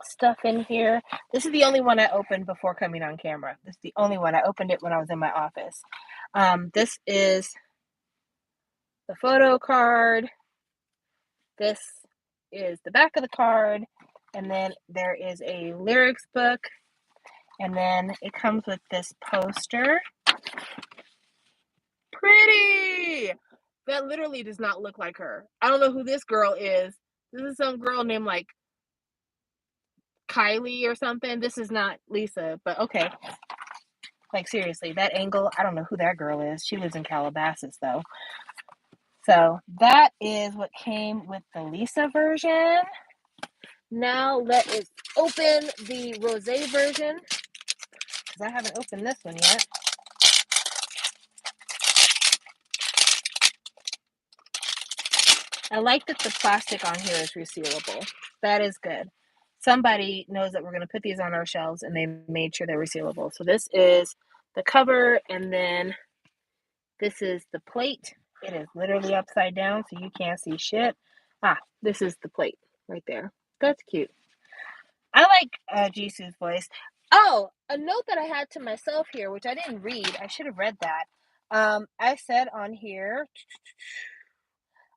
stuff in here. This is the only one I opened before coming on camera. This is the only one. I opened it when I was in my office. This is the photo card. This is the back of the card. And then there is a lyrics book. And then it comes with this poster. Pretty! That literally does not look like her. I don't know who this girl is. This is some girl named like Kylie or something. This is not Lisa, but okay. Like seriously, that angle, I don't know who that girl is. She lives in Calabasas though. So that is what came with the Lisa version. Now let us open the Rosé version, because I haven't opened this one yet. I like that the plastic on here is resealable. That is good. Somebody knows that we're going to put these on our shelves, and they made sure they're resealable. So this is the cover, and then this is the plate. It is literally upside down, so you can't see shit. This is the plate right there. That's cute. I like Jisoo's voice. Oh, a note that I had to myself here, which I didn't read. I should have read that. I said on here,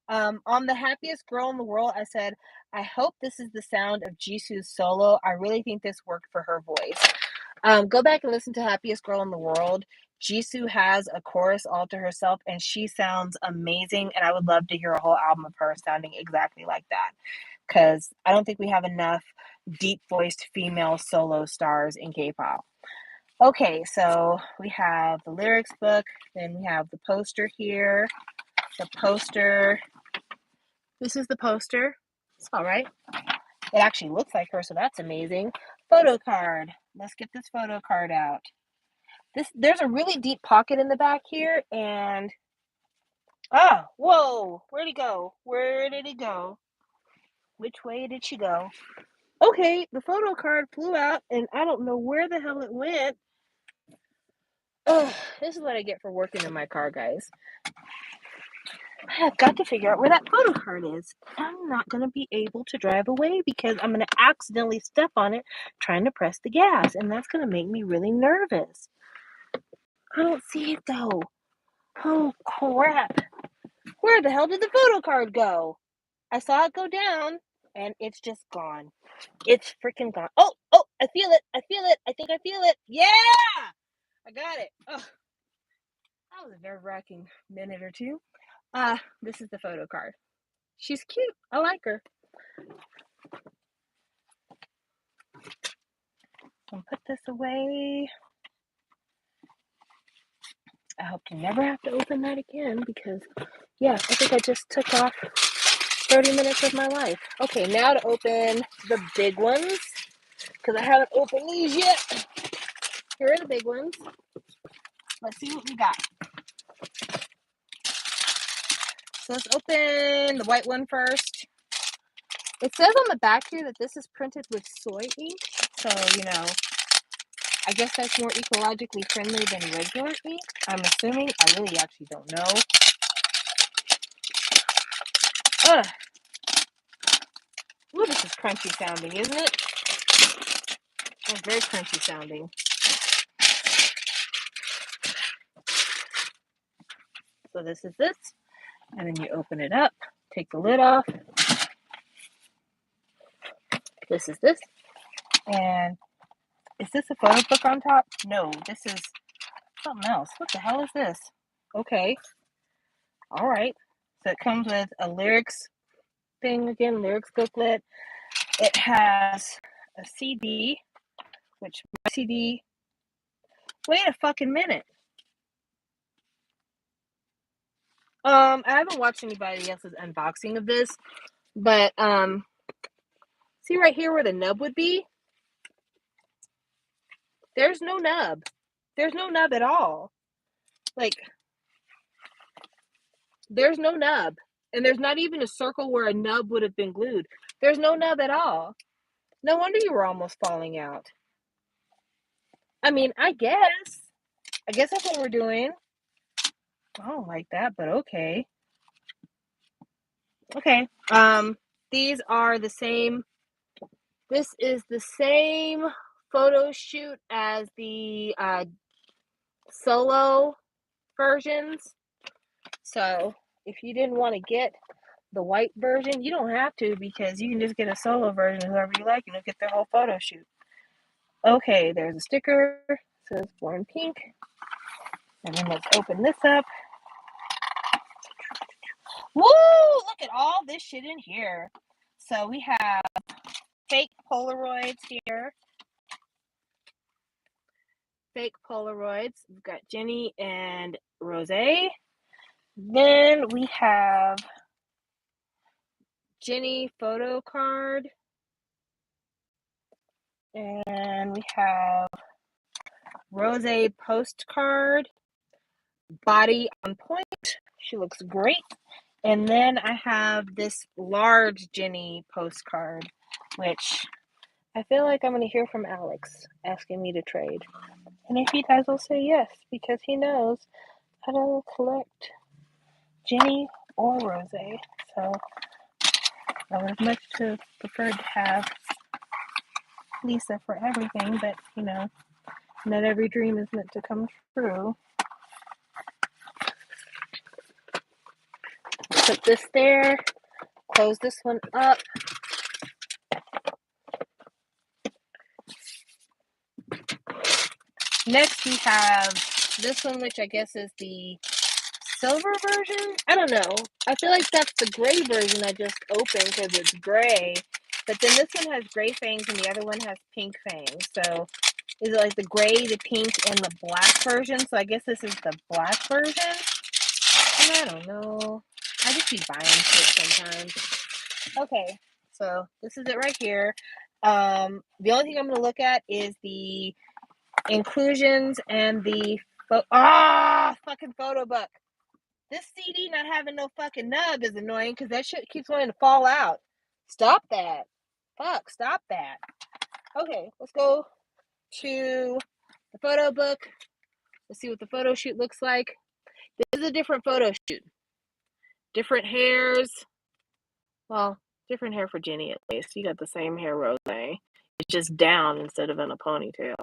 on the happiest girl in the world, I said, I hope this is the sound of Jisoo's solo. I really think this worked for her voice. Go back and listen to Happiest Girl in the World. Jisoo has a chorus all to herself, and she sounds amazing. And I would love to hear a whole album of her sounding exactly like that, because I don't think we have enough deep voiced female solo stars in K-pop. Okay, so we have the lyrics book, then we have the poster here. The poster. This is the poster. It's all right. It actually looks like her, so that's amazing. Photo card. Let's get this photo card out. There's a really deep pocket in the back here, and whoa, where'd he go? Where did he go? Which way did she go? Okay, the photo card flew out, and I don't know where the hell it went. Ugh, this is what I get for working in my car, guys. I have got to figure out where that photo card is. I'm not going to be able to drive away because I'm going to accidentally step on it trying to press the gas, and that's going to make me really nervous. I don't see it, though. Oh, crap. Where the hell did the photo card go? I saw it go down, and it's just gone. It's freaking gone. Oh, I feel it. I feel it. I think I feel it. Yeah! I got it. Oh, that was a nerve-wracking minute or two. This is the photo card. She's cute. I like her. I'll put this away. I hope to never have to open that again because, yeah, I think I just took off 30 minutes of my life. Okay, now to open the big ones because I haven't opened these yet. Here are the big ones. Let's see what we got. So let's open the white one first. It says on the back here that this is printed with soy ink. So, I guess that's more ecologically friendly than regular ink. I'm assuming. I really actually don't know. Ugh. Ooh, this is crunchy sounding, isn't it? It's very crunchy sounding. So this is this. And then you open it up. Take the lid off. This is this. And is this a photo book on top? No, this is something else. What the hell is this? Okay. All right. So it comes with a lyrics thing again, lyrics booklet. It has a CD, which my CD. Wait a fucking minute. I haven't watched anybody else's unboxing of this, but see right here where the nub would be? There's no nub. There's no nub at all. Like, there's no nub. And there's not even a circle where a nub would have been glued. There's no nub at all. No wonder you were almost falling out. I mean, I guess that's what we're doing. I don't like that, but okay. Okay. These are the same. This is the same photo shoot as the solo versions. So if you didn't want to get the white version, you don't have to because you can just get a solo version, whoever you like, and you'll get their whole photo shoot. Okay, there's a sticker. It says Born Pink. And then let's open this up. Woo! Look at all this shit in here. So we have fake Polaroids here. Fake Polaroids. We've got Jenny and Rose. Then we have Jenny photo card. And we have Rose postcard. Body on point. She looks great. And then I have this large Jenny postcard, which I feel like I'm going to hear from Alex asking me to trade. And if he does, I'll say yes, because he knows I don't collect Jenny or Rose. So I would have much preferred to have Lisa for everything, but not every dream is meant to come true. Put this there, close this one up. Next we have this one, which I guess is the silver version. I don't know. I feel like that's the gray version I just opened because it's gray. But then this one has gray fangs and the other one has pink fangs. So is it like the gray, the pink, and the black version? So I guess this is the black version. And I don't know. I just be buying shit sometimes. Okay. So this is it right here. The only thing I'm going to look at is the inclusions and the fucking photo book. This CD not having no fucking nub is annoying because that shit keeps wanting to fall out. Stop that. Fuck, stop that. Okay, let's go to the photo book. Let's see what the photo shoot looks like. This is a different photo shoot. Different hairs. Well, different hair for Jenny at least. You got the same hair, Rose. It's just down instead of in a ponytail.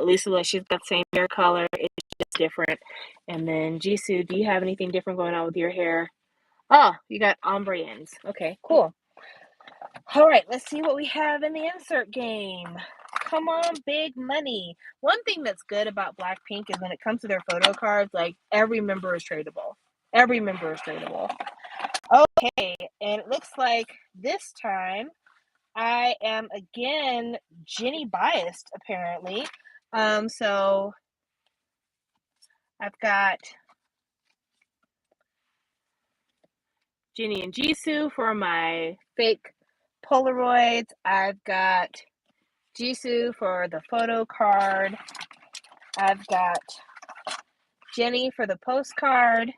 Lisa, like she's got the same hair color. It's just different. And then Jisoo, do you have anything different going on with your hair? Oh, you got ombre ends. Okay, cool. All right, let's see what we have in the insert game. Come on, big money. One thing that's good about Blackpink is when it comes to their photo cards, like every member is tradable. Every member is tradable. Okay, and it looks like this time I am again Jenny biased, apparently. So I've got Jenny and Jisoo for my fake Polaroids. I've got Jisoo for the photo card. I've got Jenny for the postcard.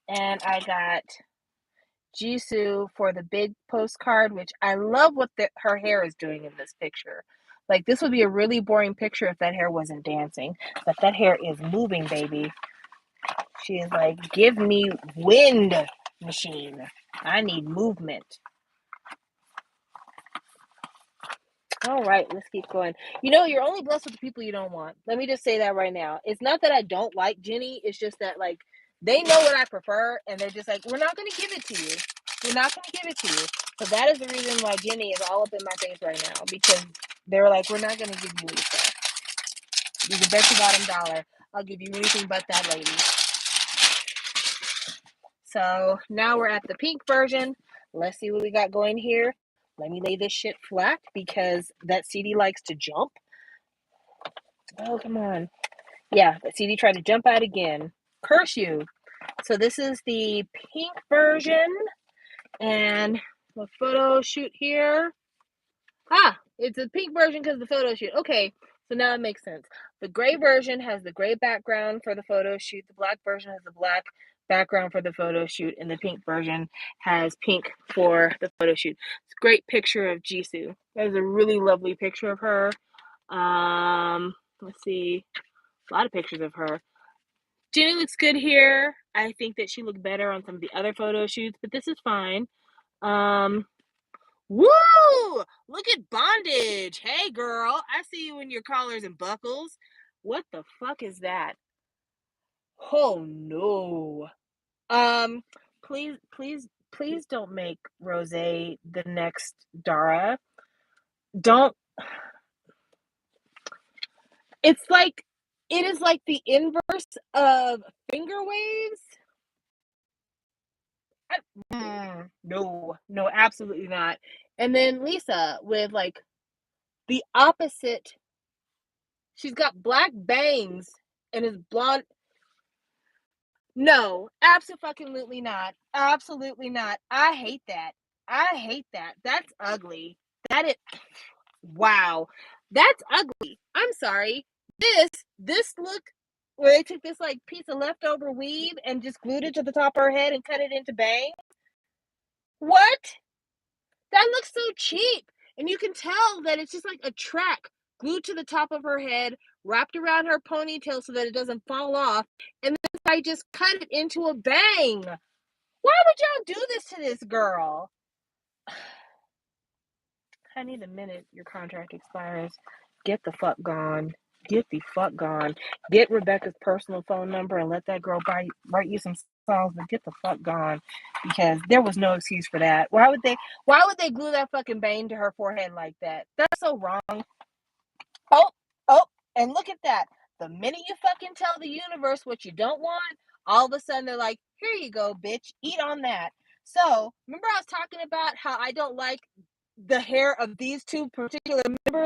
And I got Jisoo for the big postcard, which I love what her hair is doing in this picture. Like, this would be a really boring picture if that hair wasn't dancing. But that hair is moving, baby. She is like, give me wind, machine. I need movement. All right, let's keep going. You know, you're only blessed with the people you don't want. Let me just say that right now. It's not that I don't like Jenny. It's just that, like, they know what I prefer, and they're just like, we're not going to give it to you. We're not going to give it to you. So that is the reason why Jenny is all up in my face right now, because they're like, we're not going to give you Lisa. You can bet your bottom dollar I'll give you anything but that lady. So now we're at the pink version. Let's see what we got going here. Let me lay this shit flat because that CD likes to jump. Oh, come on. Yeah, that CD tried to jump out again. Curse you. So this is the pink version. And the photo shoot here. It's a pink version because of the photo shoot. Okay, so now it makes sense. The gray version has the gray background for the photo shoot. The black version has the black background for the photo shoot. And the pink version has pink for the photo shoot. It's a great picture of Jisoo. That is a really lovely picture of her. Let's see. A lot of pictures of her. Jenny looks good here. I think that she looked better on some of the other photo shoots, but this is fine. Woo! Look at Bondage. Hey, girl. I see you in your collars and buckles. What the fuck is that? Oh, no. Please don't make Rose the next Dara. Don't. It's like, it is like the inverse of finger waves. No, absolutely not. And then Lisa with like the opposite. She's got black bangs and is blonde. No, absolutely not. Absolutely not. I hate that. That's ugly. That is wow. That's ugly. I'm sorry. This look where they took this like piece of leftover weave and just glued it to the top of her head and cut it into bangs. What? That looks so cheap. And you can tell that it's just like a track glued to the top of her head, wrapped around her ponytail so that it doesn't fall off. And then I just cut it into a bang. Why would y'all do this to this girl? Honey, the minute your contract expires, get the fuck gone. Get the fuck gone. Get Rebecca's personal phone number and let that girl write you some songs, but get the fuck gone. Because there was no excuse for that. Why would they glue that fucking bang to her forehead like that? That's so wrong. Oh, and look at that. The minute you fucking tell the universe what you don't want, all of a sudden they're like, here you go, bitch, eat on that. So, remember I was talking about how I don't like the hair of these two particular members?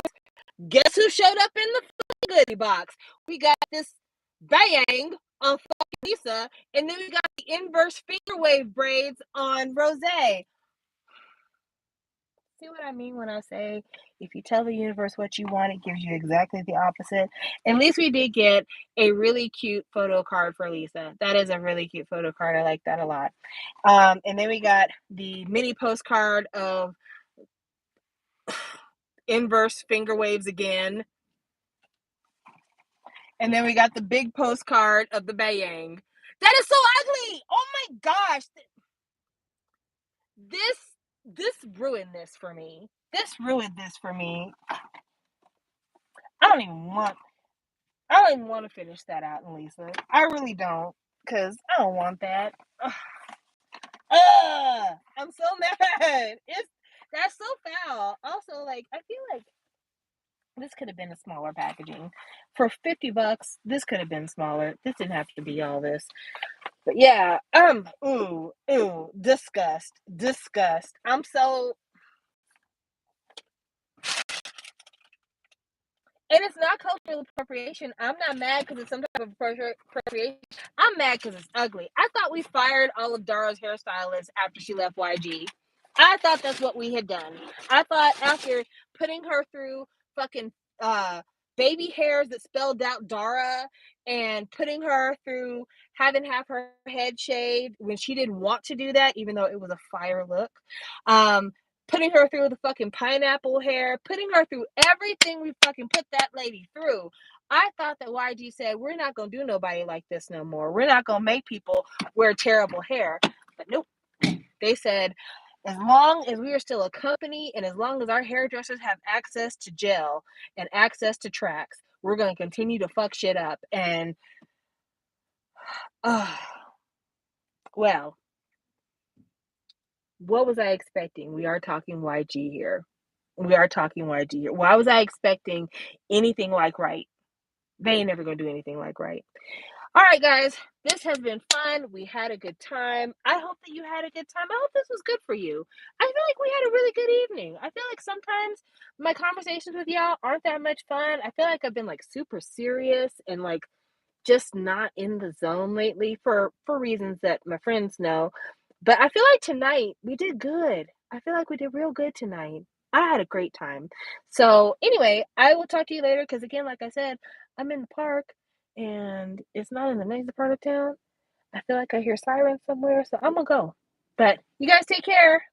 Guess who showed up in the goodie box? We got this bang on fucking Lisa, and then we got the inverse finger wave braids on Rose. See what I mean when I say if you tell the universe what you want, it gives you exactly the opposite? At least we did get a really cute photo card for Lisa. That is a really cute photo card. I like that a lot. And then we got the mini postcard of inverse finger waves again. And then we got the big postcard of the Bayang. That is so ugly. Oh my gosh. This this ruined this for me. This ruined this for me. I don't even want I don't even want to finish that out, Lisa. I really don't, cause I don't want that. Ugh, I'm so mad. It's That's so foul. Also, like I feel like this could have been a smaller packaging. For $50, this could have been smaller. This didn't have to be all this. But yeah, disgust, disgust. I'm so And it's not cultural appropriation. I'm not mad because it's some type of appropriation. I'm mad because it's ugly. I thought we fired all of Dara's hairstylists after she left YG. I thought that's what we had done. I thought after putting her through fucking uh, baby hairs that spelled out Dara and putting her through having half her head shaved when she didn't want to do that, even though it was a fire look. Um, Putting her through the fucking pineapple hair, putting her through everything we fucking put that lady through. I thought that YG said, we're not going to do nobody like this no more. We're not going to make people wear terrible hair. But nope. They said, as long as we are still a company and as long as our hairdressers have access to gel and access to tracks, we're going to continue to fuck shit up. And, uh, well, what was I expecting? We are talking YG here. We are talking YG here. Why was I expecting anything like right? They ain't never gonna do anything like right. All right, guys, this has been fun. We had a good time. I hope that you had a good time. I hope this was good for you. I feel like we had a really good evening. I feel like sometimes my conversations with y'all aren't that much fun. I feel like I've been like super serious and like just not in the zone lately for reasons that my friends know. But I feel like tonight we did good. I feel like we did real good tonight. I had a great time. So anyway, I will talk to you later because again, like I said, I'm in the park and it's not in the nicest part of town. I feel like I hear sirens somewhere, so I'm gonna go. But you guys take care.